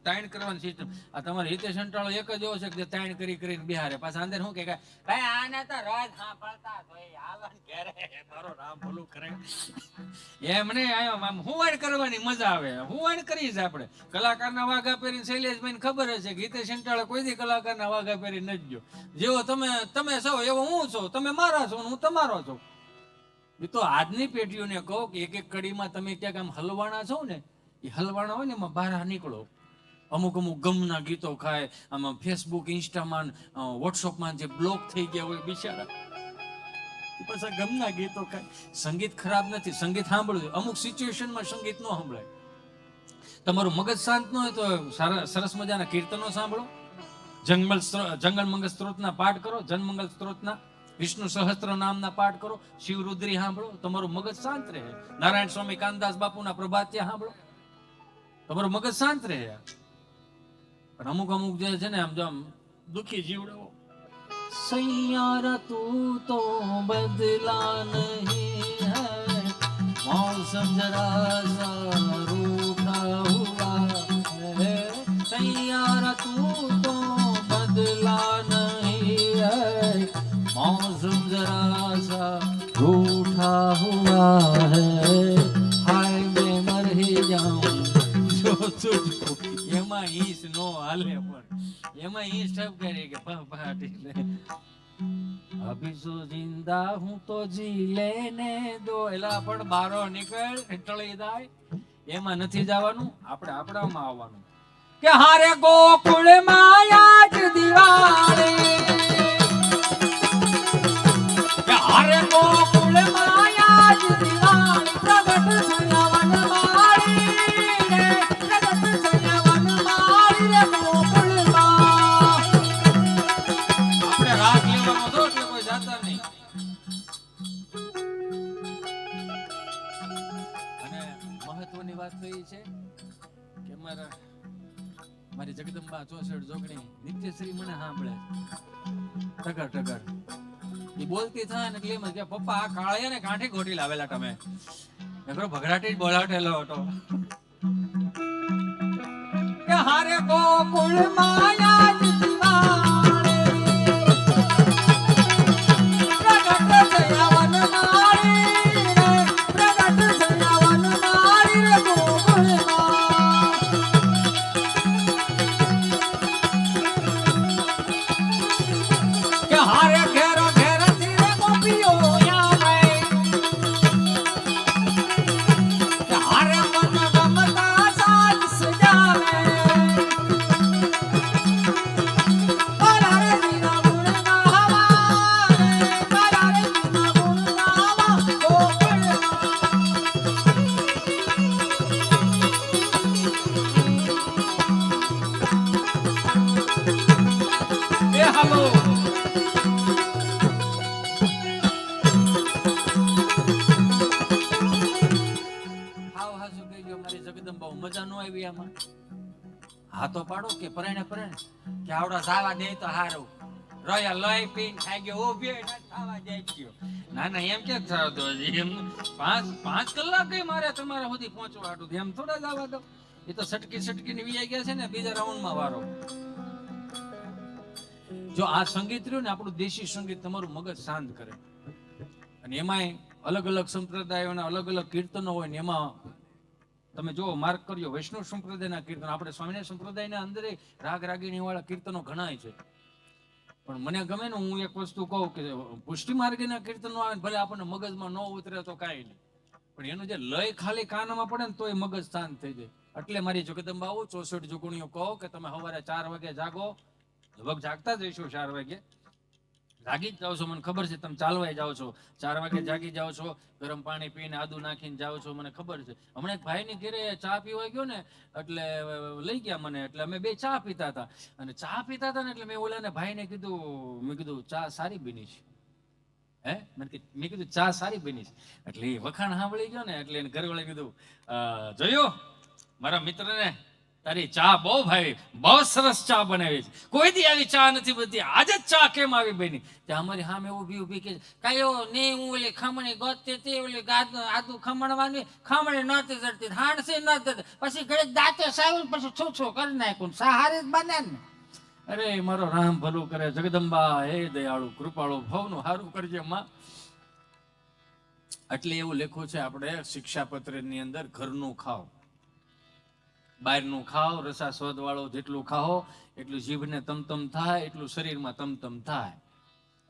તાણ કરવાની સિસ્ટમ. આ તમારે હિતેશ અંટાળો એક જ એવો છે કે તાણ કરી કરીને બિહારે પાછા અંદર શું કે ભાઈ આને તો રોજ સાંભળતા હોય, આવન ઘરે મારો રામ ભલું કરે. એમને આમ હુવાણ કરવાની મજા આવે, હુવાણ કરી છે આપણે. કલાકારના વાઘા પહેરીને શૈલેષભાઈને ખબર હશે કે હિતેશ અંટાળો કોઈ દી કલાકારના વાઘા પહેરી નથી ગયો. જેવો તમે છો એવો હું છું, તમે મારા છો હું તમારો છું. એ તો આજની પેઢીઓને કહો કે એક એક કડીમાં તમે ક્યાંક આમ હલવાણા છો ને, એ હલવાણા હોય ને એમાં બહાર નીકળો. અમુક ગમના ગીતો ખાય, આમાં ફેસબુક, ઇન્સ્ટામાં, વોટ્સઅપમાં જે બ્લોક થઈ ગયા હોય બિચારા, પાછા ગમના ગીતો ખાય. સંગીત ખરાબ નથી, સંગીત સાંભળવું. અમુક સિચ્યુએશનમાં સંગીત ન સંભળાય. તમારું મગજ શાંત ન હોય તો સરસ મજાના કીર્તનો સાંભળો, જંગલ મંગલ સ્ત્રોતના પાઠ કરો, જનમંગલ સ્ત્રોતના, વિષ્ણુ સહસ્ત્ર નામના પાઠ કરો, શિવરુદ્રી સાંભળો, તમારું મગજ શાંત રહે. નારાયણ સ્વામી કાનદાસ બાપુના પ્રભાત્યા સાંભળો, તમારું મગજ શાંત રહે. પણ અમુક જે છે ને આમ જો આમ દુખી જીવડો, સૈયારા તું તો બદલા નહીં હૈ, મૌસમ જરા સા રૂઠા હુઆ હૈ, સૈયારા તું તો બદલા નહીં હૈ, मौसम जरा सा रूठा हुआ है, हाय मैं मर ही जाऊं जो तुझको. એમાં ઈસ નો હાલે, પણ એમાં ઈસ સબ કરે કે પહાટી લે. અભી સો જિંદા હું તો જી લેને દો, એલા પણ બારો નીકળ ટળી જાય. એમાં નથી જવાનું, આપણે આપણામાં આવવાનું કે હારે ગોકુળ માયા જ દિવાળી, અરે ગોકુળ માયા જ દિવાળી, પ્રગટ થયા વનમાળી રે, પ્રગટ થયા વનમાળી રે ગોકુળમાં. આપણે રાગ લેવાનો છો એટલે કોઈ જાતા નહીં. અને મહત્વની વાત તો એ છે કે મારા મારી જગદંબા 64 જોગણી નિત્યશ્રી મને સાંભળે ટગર ટગર એ બોલતી થાય ને એટલે એમ જ કે પપ્પા આ કાળિયા ને કાંઠે ગોટી લાવેલા તમે નકરો ભગરાટી જ બોલાવટેલો હતો કે હારે ગોકુળ માયા જીવાણે પ્રગટ થયા વન માળી રે પ્રગટ થયા વન માળી રે ગોકુળમાં કે હારે ઘેરો ઘેરથી રે ગોપીઓ આવે કે હારે મન ગમતા સાજ સજાવે પરારે જીના ગુણ ગાવા રે પરારે જીના ગુણ ગાવા ગોકુળમાં એ હાલો હાવ હાસુ કહેજો મારી જગદંબા મજા નો આવી આમાં હા તો પાડો કે પરાણે પરાણે કે આવડા સાવા દે તો હારું રોયા લઈ પીન ખાઈ ગયો ઉભી ન ખાવા જાય ગયો ના ના એમ કે થાવ તો એમ પાંચ કલાક મારે તમારા સુધી પહોંચવા હાટું એમ થોડા જ આવવા દો એ તો સટકી ને વી ગયા છે ને બીજા રાઉન્ડમાં વારો જો આ સંગીત રહ્યું ને આપણું દેશી સંગીત તમારું મગજ શાંત કરે અને એમાંય અલગ અલગ સંપ્રદાયોના અલગ અલગ કીર્તનો હોય ને એમાં તમે જો માર્ક કરજો વૈષ્ણવ સંપ્રદાયના કીર્તન આપણે સ્વામિનારાયણ સંપ્રદાયના અંદર રાગ રાગીણી વાળા કીર્તનો ઘણા છે પણ મને ગમે ને હું એક વસ્તુ કહું કે પુષ્ટિ માર્ગીના કીર્તનો આવે ભલે આપણને મગજમાં ન ઉતરે તો કાંઈ નહીં પણ એનો જે લય ખાલી કાનમાં પડે ને તો એ મગજ શાંત થઈ જાય એટલે મારી જગદંબા 64 જોગણીઓ કહો કે તમે સવારે 4 વાગે જાગો લગભગ જાગતા જ રહીશો 4 વાગે જાગી જ જાઓ છો મને ખબર છે તમે ચાલવા જાઓ છો 4 વાગે જાગી જાઓ છો ગરમ પાણી પીને આદુ નાખીને જાઓ છો મને ખબર છે હમણાં એક ભાઈની ઘરે ચા પીવા ગયો ને એટલે લઈ ગયા મને એટલે અમે બે ચા પીતા હતા અને ચા પીતા હતા ને એટલે મેં ઓલાને ભાઈને મેં કીધું ચા સારી બની છે હે મેં કીધું ચા સારી બની છે એટલે એ વખાણ સાંભળી ગયો ને એટલે એને ઘરવાળાએ કીધું જોયો મારા મિત્રને તારી ચા બહુ ભાઈ બહુ સરસ ચા બનાવી છે કોઈ દી આવી ચા નથી બનતી આજે જ ચા કેમ આવી બની ત્યાં અમારી સામે ઊભી કે કાયો ને હું ઓલી ખમણી ગોતતી હતી ઓલી આદુ ખમણવાની ખમણી નહોતી ચડતી હાણસી નહોતી પછી ઘડીક દાંતે સાવ્યું પછી છો કરી નાખ્યું સહારી જ બને ને અરે મારો રામ ભલું કરે જગદંબા હે દયાળુ કૃપાળુ ભવનું સારું કરજે માં એટલે એવું લખ્યું છે આપણે શિક્ષાપત્રની અંદર ઘરનું ખાઓ બહારનું ખાઓ રસા સ્વાદ વાળો જેટલું ખાઓ એટલું જીભને તમતમ થાય એટલું શરીરમાં તમતમ થાય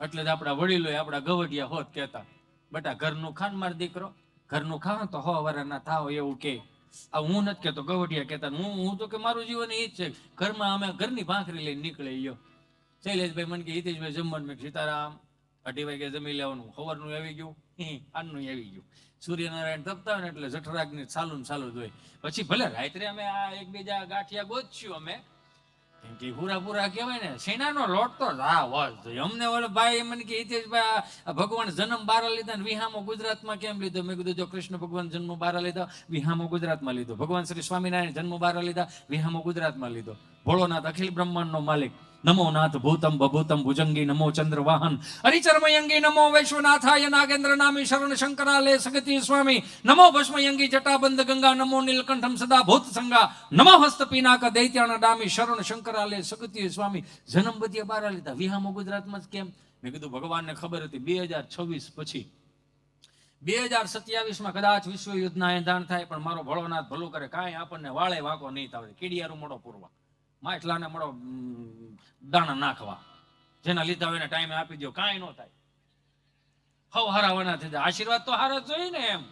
એટલે જ આપણા વડીલોએ આપણા ગવડિયા હોત કહેતા બેટા ઘરનું ખાન માર દીકરો ઘરનું ખાવ તો વાળા ના થાવ એવું કે આ હું નથી કહેતો ગવડિયા કહેતા હું તો કે મારું જીવન એ જ છે ઘરમાં અમે ઘરની ભાખરી લઈને નીકળે ગયો શૈલેષભાઈ મને કે હિતેશભાઈ જમવાનું મેં સીતારામ 2:30 વાગે જમી લેવાનું સવારનું આવી ગયું આનનું આવી ગયું સૂર્યનારાયણ તપતા હોય ને એટલે જઠરાગ્નિ ચાલુ જ હોય પછી ભલે રાત્રે અમે આ એકબીજા ગાંઠિયા ગોતશું અમે કેમ કે પૂરા કહેવાય ને સેનાનો લોટ તો અમને ઓલો ભાઈ મને કે હિતેશભાઈ ભગવાન જન્મ બારા લીધા ને વિહામો ગુજરાતમાં કેમ લીધો મેં કીધું જો કૃષ્ણ ભગવાન જન્મ બારા લીધા વિહામો ગુજરાતમાં લીધો ભગવાન શ્રી સ્વામિનારાયણ જન્મ બારા લીધા વિહામો ગુજરાતમાં લીધો ભોળોનાથ અખિલ બ્રહ્માંડનો માલિક નમો નાથ ભૂતમ બભૂતમ ભુજંગી નમો ચંદ્ર વાહન હરિચર્મયંગી નમો વૈશ્વનાથાય નાગેન્દ્ર નામી શરણ શંકરાલે સગતિ સ્વામી નમો ભસ્મયંગી જટાબંધ ગંગા નમો નીલકંઠમ સદા ભૂત સંગા નમો હસ્ત પિનાક દૈત્યાના નામી શરણ શંકરાલે સગતિ સ્વામી જન્મ બધી બારા લીધા વિહામો ગુજરાતમાં જ કેમ મેં કીધું ભગવાનને ખબર હતી 2026 પછી 2027માં કદાચ વિશ્વ યુદ્ધના એંધાણ થાય પણ મારો ભોળોનાથ ભલું કરે કાંઈ આપણને વાળે વાંકો નહીં થાય કીડિયારું મોડો પૂરવા માટલાને મળો દાણા નાખવા જેના લીધા હોય ટાઈમે આપી દો કાંઈ ન થાય હવ હરાવાના થઈ જાય આશીર્વાદ તો હારા જોઈએ ને એમ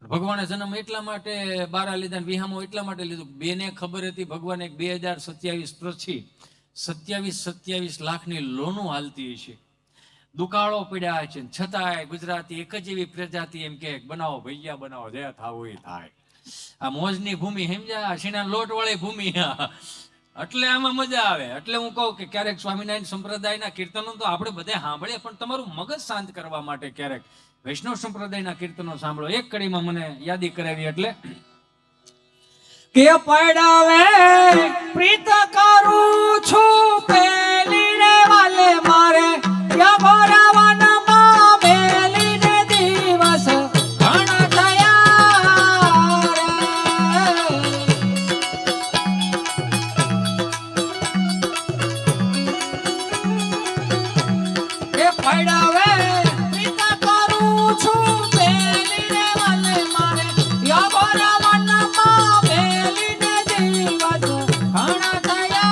ભગવાને જન્મ એટલા માટે બારા લીધા ને વિહામો એટલા માટે લીધું બેને ખબર હતી ભગવાન 2027 પછી 27 લાખની લોનું હાલતી હશે દુકાળો પડ્યા છે છતાંય ગુજરાતી એક જ એવી પ્રજાતિ એમ કે બનાવો ભૈયા બનાવો જે થાવું એ થાય આ મોજની ભૂમિ સમજ્યા શીના લોટ વાળી ભૂમિ એટલે આમાં મજા આવે એટલે હું કહું કે ક્યારેક સ્વામિનારાયણ સંપ્રદાયના કીર્તનો તો આપણે બધા સાંભળીએ પણ તમારું મગજ શાંત કરવા માટે ક્યારેક વૈષ્ણવ સંપ્રદાયના કીર્તનો સાંભળો એક કડીમાં મને યાદી કરાવી એટલે કે પડાવે પ્રીત કરું છું પેલી રે વાલે મારે યભરાવનમાં બેલી ને દિવસ ઘણા થયા રે. એ પડાવે પ્રીત કરું છું પેલી રે વાલે મારે યભરાવનમાં બેલી ને દિવસ ઘણા થયા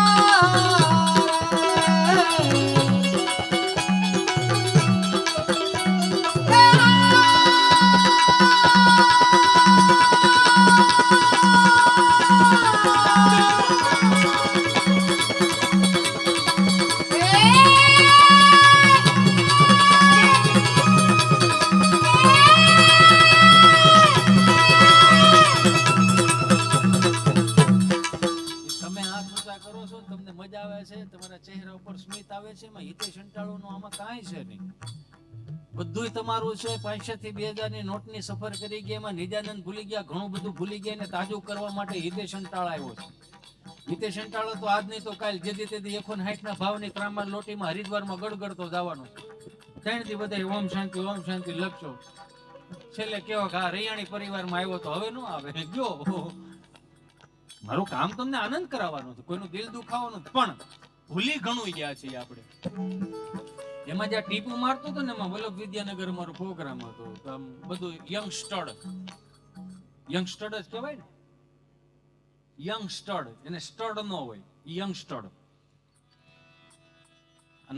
તમે હાથ ઊંચા કરો છો ને તમને મજા આવે છે, તમારા ચહેરા ઉપર સ્મિત આવે છે, એમાં હિતેશ અંટાળુનું આમાં કાંઈ છે નહીં. બધુંય તમારું છે. 500 થી 2000 ની નોટની સફર કરી ગયા, એમાં નિજાનંદ ભૂલી ગયા, ઘણું બધું ભૂલી ગયા, ને તાજું કરવા માટે હિતેશ અંટાળ આવ્યો છે. હિતેશ અંટાળો તો આજ નહીં તો કાલ જેદી તેદી 160 ના ભાવની ત્રાંબા લોટીમાં હરિદ્વારમાં ગડગડતો જવાનો. 3 દી બધા ઓમ શાંતિ લખશો. છેલ્લે કેવો કે આ રૈયાણી પરિવારમાં આવ્યો તો હવે ન આવે. જો મારું કામ તમને આનંદ કરાવવાનું છે, કોઈનું દિલ દુખાવાનું નથી. પણ ભૂલી ઘણું ગયા છે આપણે. એમાં જ્યાં ટીપું મારતો હતો ને એમાં વલ્લભ વિદ્યાનગર મારો પ્રોગ્રામ હતો, તો આમ બધું યંગસ્ટર જ કહેવાય ને, યંગસ્ટર, એને સ્ટડ ન હોય, યંગસ્ટર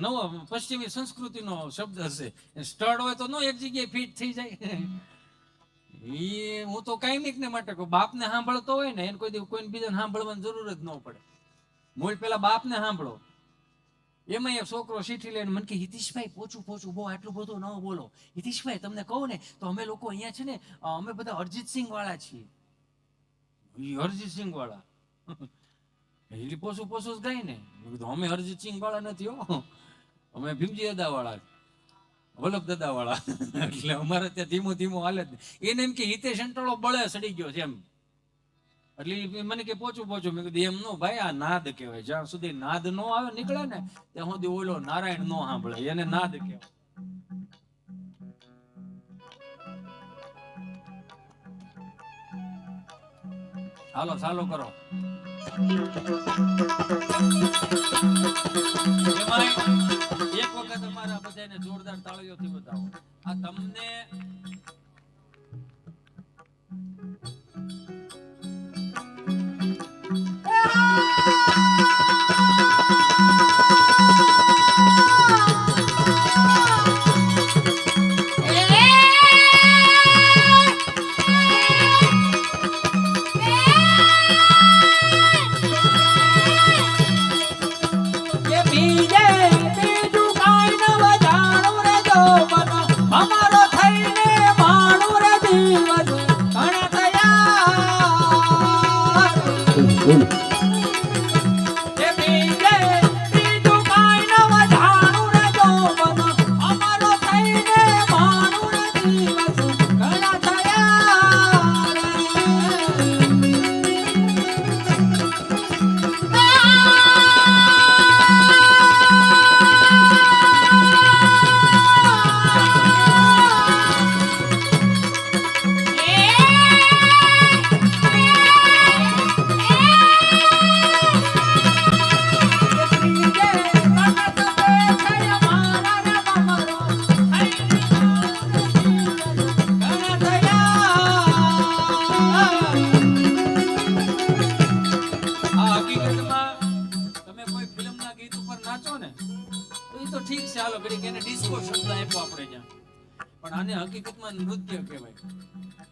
નવો પશ્ચિમી સંસ્કૃતિનો શબ્દ હશે. સ્ટડ હોય તો નો એક જગ્યાએ ફિટ થઈ જાય. હું તો કાયમિક ને માટે કહું, બાપને સાંભળતો હોય ને એને કોઈ બીજાને સાંભળવાની જરૂર જ ન પડે. મૂળ પેલા બાપને સાંભળો. એમાં એક છોકરો શીઠી લઈને મને કે હિતેશભાઈ પોચું બહુ આટલું બધું ન બોલો. હિતેશભાઈ તમને કહું ને તો અમે લોકો અહીંયા છે ને અમે બધા અરિજીત સિંહ વાળા છીએ. અરિજીત સિંહ વાળા એટલે પોસું જ ગાય ને. અમે અરિજીત સિંહ વાળા નથી હો, અમે ભીમજી દાદા વાળા, વલ્લભ દાદા વાળા. એટલે અમારે ત્યાં ધીમો હાલે જ. એને એમ કે હિતેશ અંટાળો બળે સડી ગયો છે એમ. એટલે મને કે પોચું મેં કીધું એમ નો ભાઈ, આ નાદ કહેવાય. જ્યાં સુધી નાદ નો આવે નીકળે ને ત્યાં સુધી ઓલો નારાયણ નો સાંભળે, એને નાદ કહેવાય. હાલો ચાલો કરો. એમાંય એક વખત અમારા બધાને જોરદાર તાળીઓથી બતાવો. આ તમને અમારો થઈને માણું રે દિવસ ઘણા થયા. એ બીજે બીજું કાંઈ ન વધારું રે જોબન, અમારો થઈને માણું રે દિવસ ઘણા થયા. ઠીક છે, હાલો ઘડીક એને ડિસ્કો શબ્દ આપ્યો આપણે જ્યાં, પણ આને હકીકતમાં નૃત્ય કહેવાય.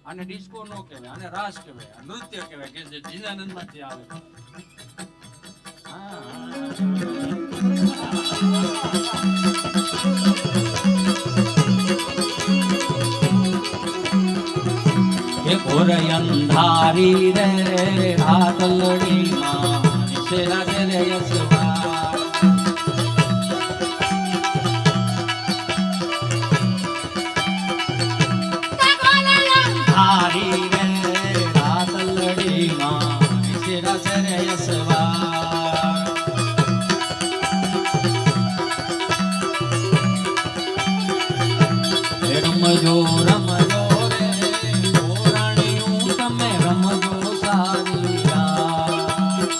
આને ડિસ્કો નો કહેવાય, આને રાસ કહેવાય, આ નૃત્ય કહેવાય કે જે જીનાનંદ માંથી આવે. ઘોર અંધારી રે રાતલડી માં સેરા રે યસવા અંધારી રે રાતલડી માં રમજો રમજો રે પોરાણિયું તમે રમજો સારી રાત.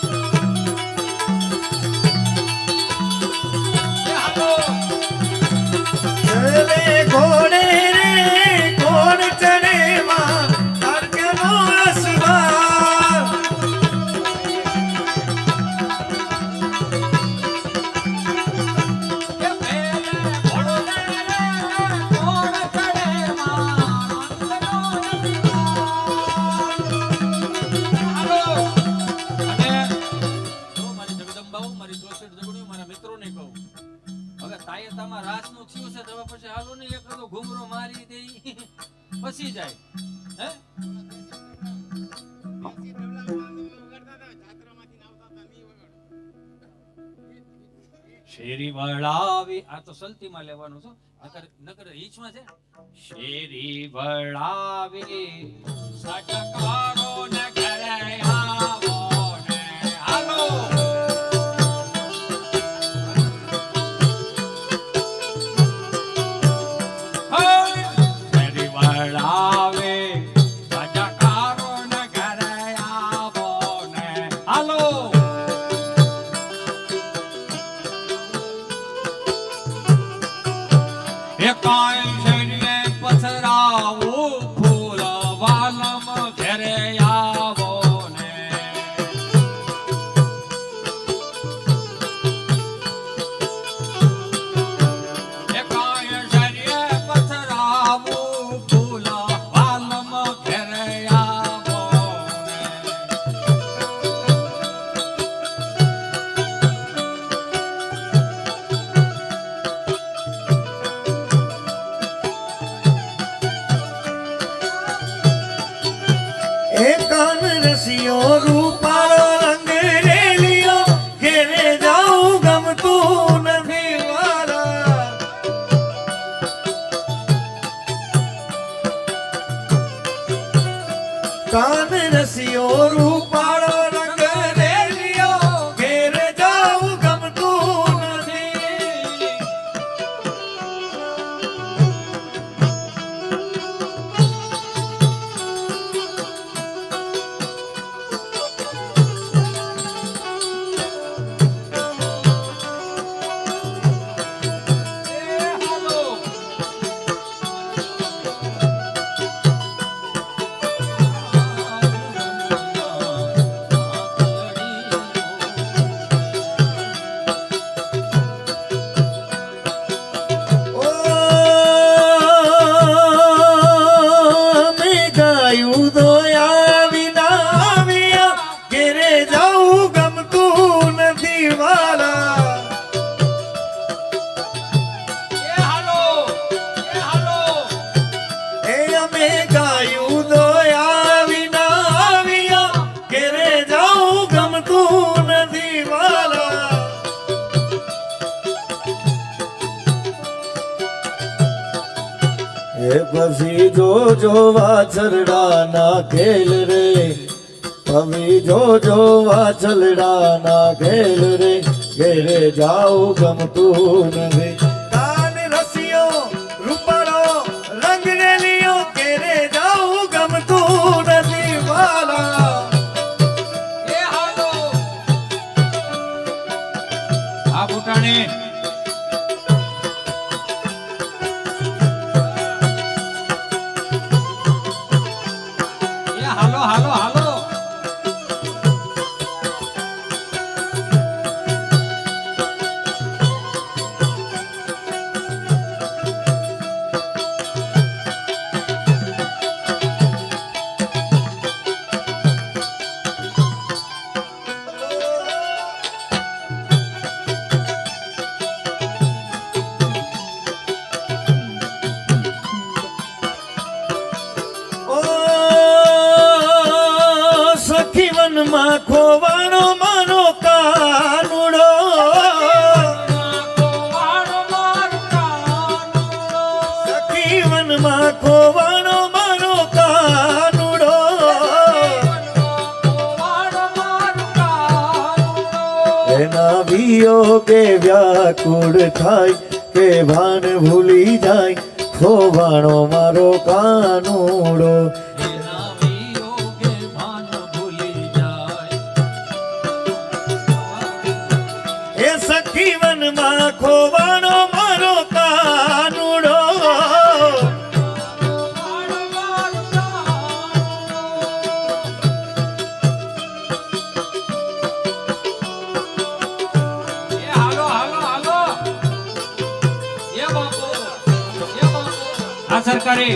ચલે ઘોડે રે કોણ ચડે માં તારકનો અસવાર. ઘુમરો મારી દે પછી જાય હે શેરી વળાવી આ તો સલતીમાં લેવાનું છે નકર નકર ઈચમાં છે શેરી વળાવી સટકારો ને ઘરે આવો ને હાલો શેરી વળાવે સટકારો ને ઘરે આવો ને હાલો એકાય શરીરે પથરાવું ફૂલ વાલમ ઘરે આવો ને એકાય શરીરે પથરાવું ફૂલ વાલમ ઘરે આવો ને એ કાન રસિયો રૂપાળો રંગ રેલિયો ઘેરે જાઉં ગમતું નથી વાલા. કાન રસિયો રૂપાળો રંગ રેલિયો ઘેરે જાઉં ગમતું નથી. પછી જો વાછરડા ના ખેલ રે પવી જો વાછરડા ના ખેલ રે ઘેરે જાઉં ગમતું નથી. કાન રસિયો રૂપાળો રંગ રેલિયો ઘેરે જાઉં ગમતું નથી વાલા. એ હાલો આ બુટાણી હાલો હાલો હાલો માં ખોવાણો માનો કાનુડો સખીવનમાં ખોવાણો માનો કાનુડો એના વિયોગે વ્યાકુળ થાય કે ભાન ભૂલી જાય ખોવાણો મારો કાનુડો એના વિયોગે ભાન ભૂલી જાય. એ સખી વનમાં ખોવાણો મારો કાનુડો એ હાલો હાલો હાલો એ બાપુ આ સરકારી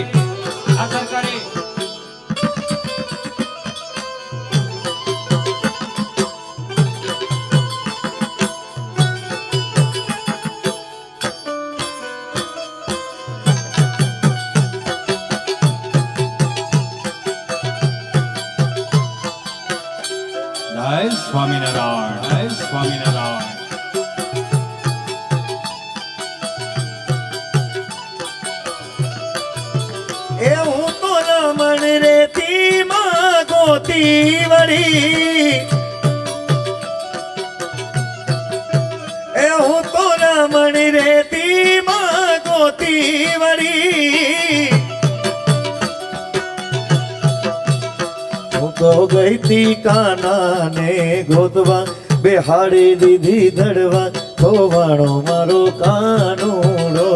જય સ્વામિનારાયણ જય સ્વામિનારાયણ. એ હું તો રમણ રેતી માં ગોતી વળી એ હું તો રમણ રેતી માં ગોતી વળી હું તો ગઈ તી કાના ને ગોતવા બેહાડી દીધી ધડવા ખોવાણો મારો કાનુડો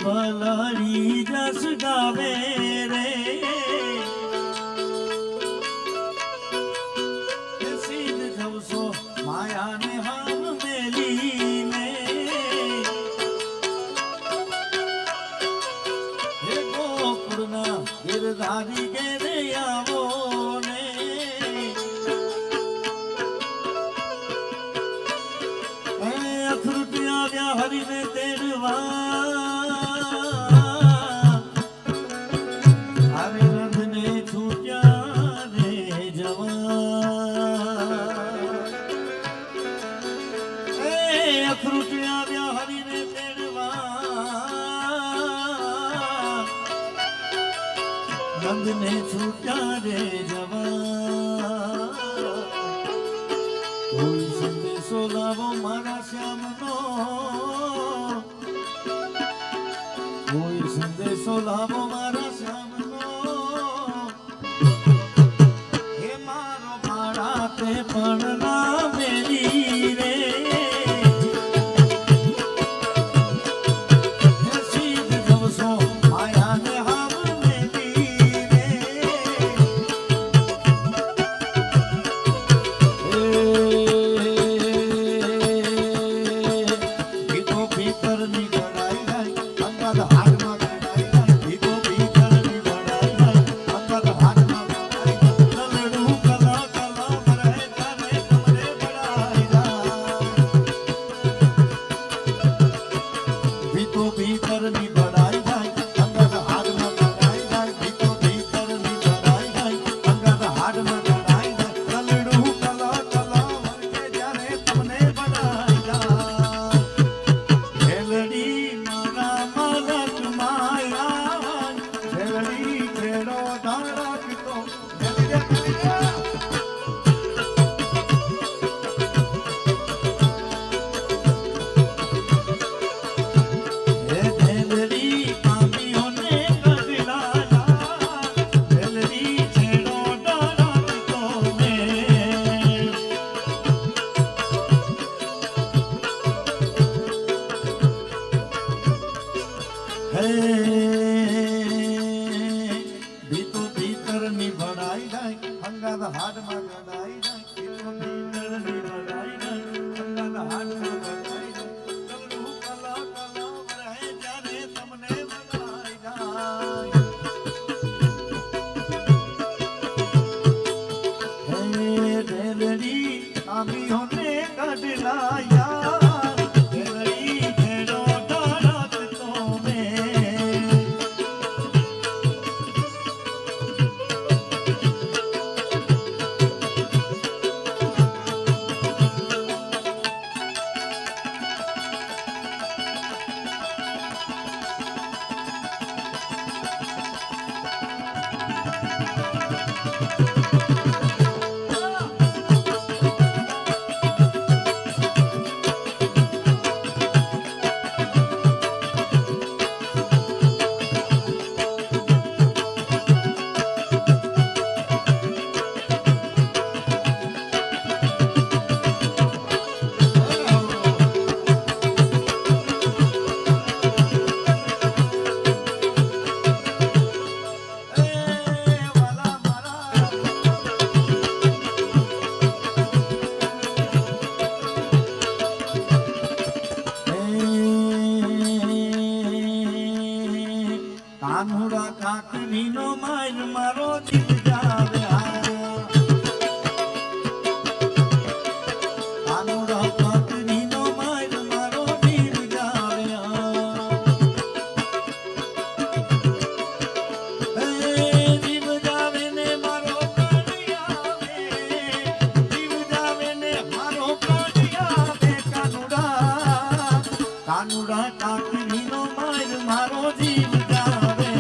ભલાડી જસ ગાવે રે સીધ જવસો માયાને હામ મેલીને હે ગોકુળના ગિરધારી ઘેરે આવો ને અખરૂટ આવ્યા હરીને તેડવા નંદને છૂટા રે જવા કોઈ સંદેશો લાવો મારા શ્યામનો કોઈ સંદેશો લાવો મારા શ્યામનો હે મારો ભાડા તે પણ ના મેલી રે ભીતરની ગણાઈ જાય અંદાજ હાથમાં ગણાઈ જાય ભીતો ભીતરની ગણાઈ કાનુડા કાકરીનો માર મારો જીવ જાવે કાનુડા કાકરીનો માર મારો જીવ જાવે જીવ જાવે ને મારો પ્રાણ આવે જીવ જાવે ને મારો પ્રાણ આવે કાનુડા કાકરીનો માર મારો જીવ જાવે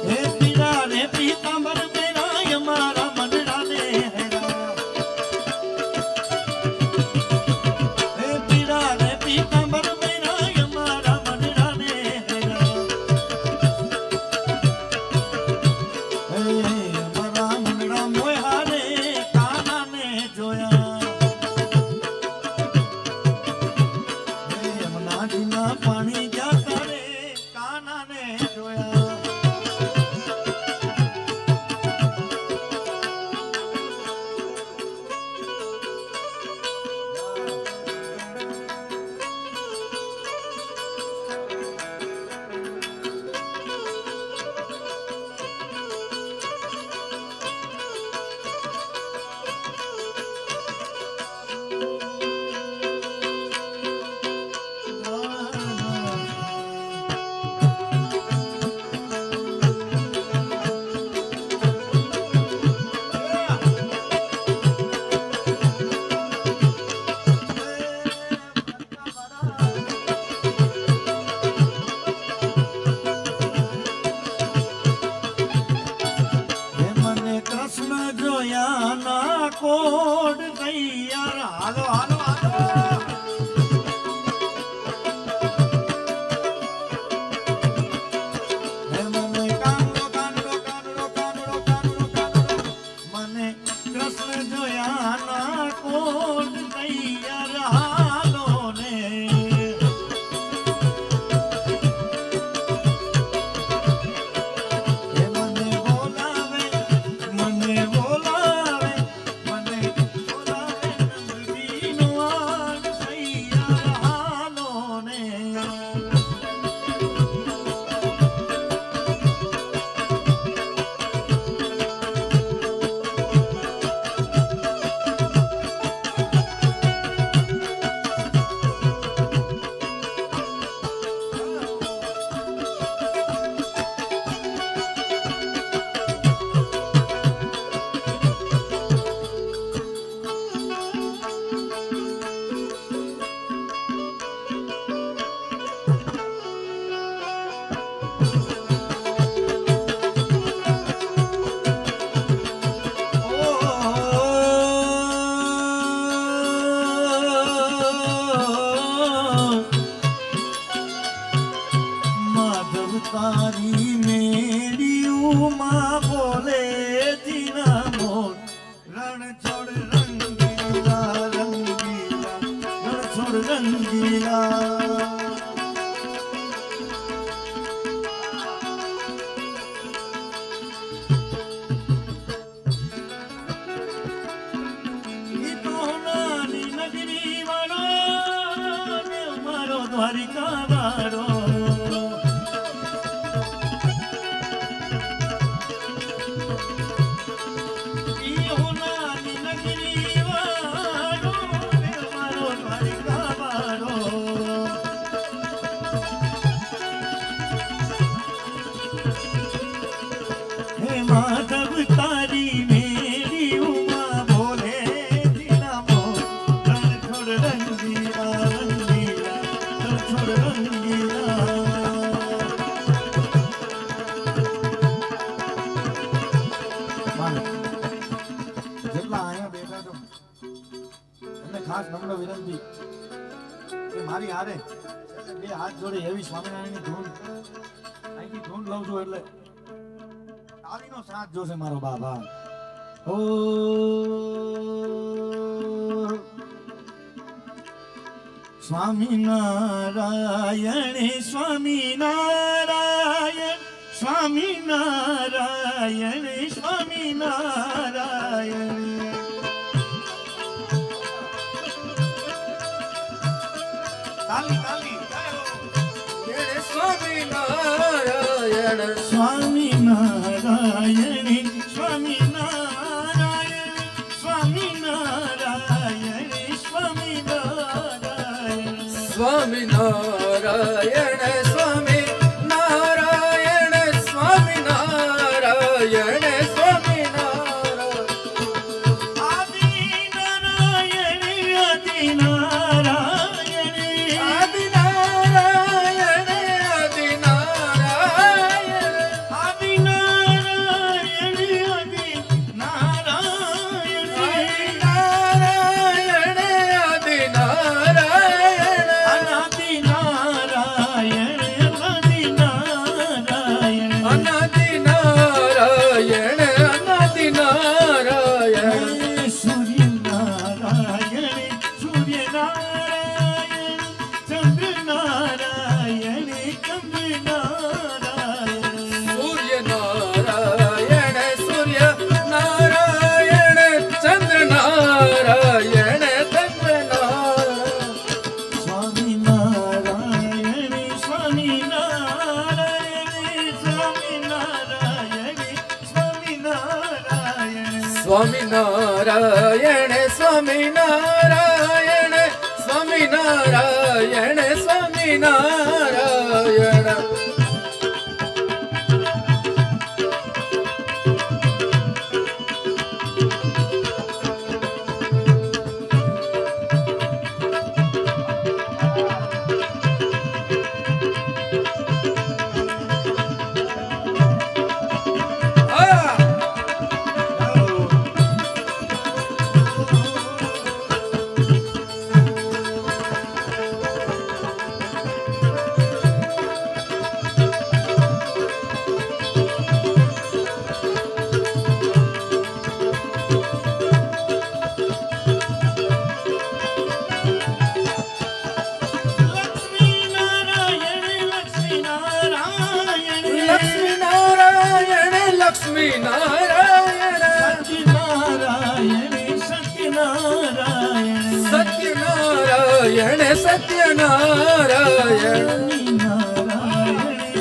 હે પીડા રે પીતાંબર બેરાય મારા મનડાને હેરા હે પીડા રે પીતાંબર બેરાય મારા મનડાને હેરા હે મારા મનડા મોયા રે કાનાને જોયા યમુનાજીના પાણી જાતા રે કાનાને જોયા હે મને કૃષ્ણ જોયા ના કોડ તૈયાર હાલો હાલો હાલો હે મને કાનડો કાનડો કાનડો કાનડો કાનડો કાનડો મને કૃષ્ણ જોયા ના કોડ તૈયાર હાલો ને હે મને બોલાવે મને બોલાવે મને બોલાવે નંદીનો આગ તૈયાર હાલો ને માધવ તારી મેળીયુમાં બોલે જીના મોર રણ છોડ રંગીલા રંગીલા રણ છોડ રંગીલા ઈ તો નાની નગરી વાળો ને મારો દ્વારિકા વાળો ઈ હો નાની નગરી વાળો ને મારો દ્વારિકા વાળો હે માધવ તારી મેરી ઉમા બોલે જીના મોર રણ છોડ રંગીલા રંગીલા રણ છોડ રંગીલા જેટલા અહીંયા બેઠા છો એમને ખાસ નમ્ર વિનંતી કે મારી હારે બે હાથ જોડે એવી સ્વામિનારાયણની ધૂન અહીંથી ધૂન લઉં છું એટલે તાલીનો સાથ જોશે મારો બાબા ઓ સ્વામિનારાયણ સ્વામિનારાયણ સ્વામિનારાયણ સ્વામિનારાયણ તાલી તાલી સ્વામિનારાયણ સ્વામિનારાયણ સ્વામિનારાયણ સ્વામિનારાયણ સ્વામિનારાયણ સ્વામિનારાયણ સ્વામિનારાયણ સ્વામિનારાયણ સ્વામિનારાયણ સ્વામિનારાયણ સ્વામિનારાયણ સત્યનારાયણ સત્યનારાયણ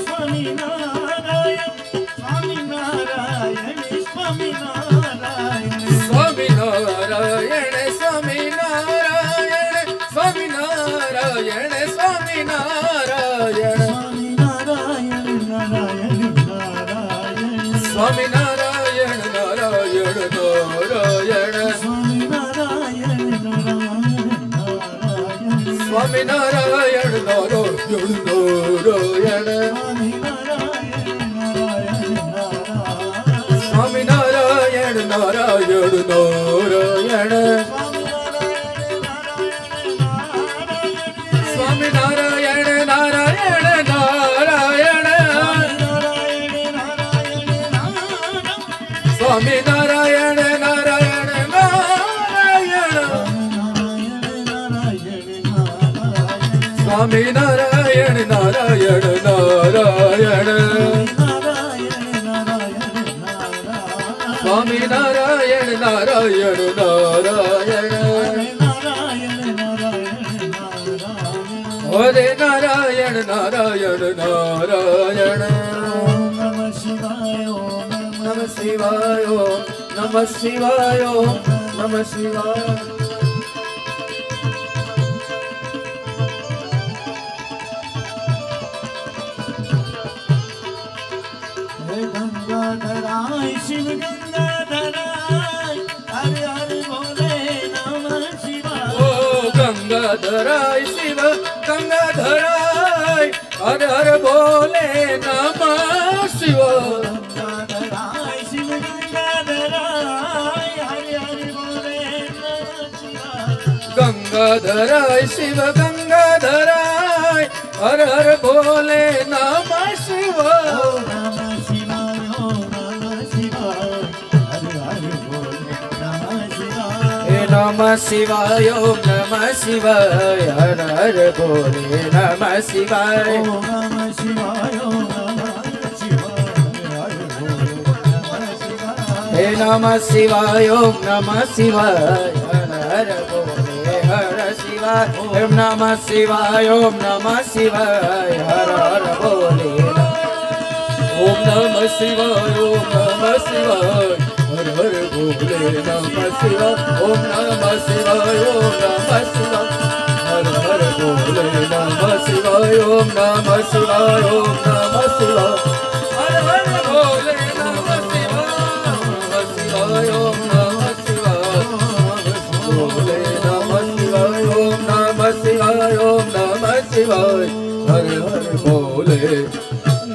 સ્વામિનારાયણ સ્વામિનારાયણ સ્વામિનારાયણ સ્વામિનારાયણ સ્વામિનારાયણ નારાયણ નારાયણ સ્વામિનારાયણ નારાયણ નારાયણ સ્વામિનારાયણ નારાયણ નારાયણ સ્વામિનારાયણ નારાયણ નારાયણ સ્વામિનારાયણ નારાયણ નારાયણ સ્વામિનારાયણ નારાયણ નારાયણ સ્વામિનારાયણ નારાયણ નારાયણ હરે નારાયણ નારાયણ નારાયણ નમઃ શિવાય નમઃ શિવાય નમઃ શિવાય નમઃ શિવાય ગંગાધરાય શિવ ગંગાધરાય હરે હરે બોલે નમઃ શિવાય ઓ ગંગાધરાય શિવ ગંગાધરાય હર હર બોલે નમઃ શિવાય ગંગાધરાય શિવ ગંગાધરાય હરે હરે બોલે નમઃ શિવાય ગંગાધરાય શિવ ગંગાધરાય હર હર બોલે નમઃ શિવાય નમઃ શિવાય નમઃ શિવાય હરે હરે બોલે નમઃ શિવાય હે નમઃ શિવાય ઓમ નમઃ શિવાય હર હર બોલે નમઃ શિવાય નમઃ શિવાય નમઃ શિવાય હરે હરે બોલે નમઃ શિવાય હે નમઃ શિવાય ઓમ નમઃ શિવાય હર હર બોલે હર શિવાય ઓમ નમઃ શિવાય ઓમ નમઃ શિવાય હર હર બોલે ઓમ નમઃ શિવાય ઓમ નમઃ શિવાય હર હર ભોલે નમઃ શિવાય ઓમ નમઃ શિવાય ઓમ નમઃ શિવાય હર હર ભોલે નમઃ શિવાય ઓમ નમઃ શિવાય ઓમ નમઃ શિવાય હર હર ભોલે નમઃ શિવાય ઓમ નમઃ શિવાય ભોલે નમઃ શિવાય ઓમ નમઃ શિવાય ઓમ નમઃ શિવાય હર હર ભોલે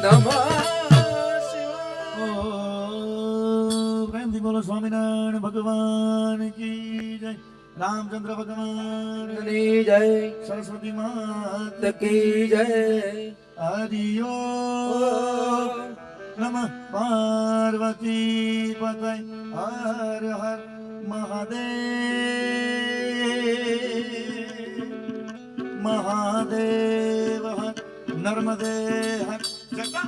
નમઃ ઓ, પ્રેમથી બોલો સ્વામિનારાયણ ભગવાન કી જય, રામચંદ્ર ભગવાન શિવાય જય સરસ્વતી માત કી જય હરિયો નમઃ પાર્વતી પતય હર હર મહાદેવ મહાદેવ હર નર્મદે હર જગા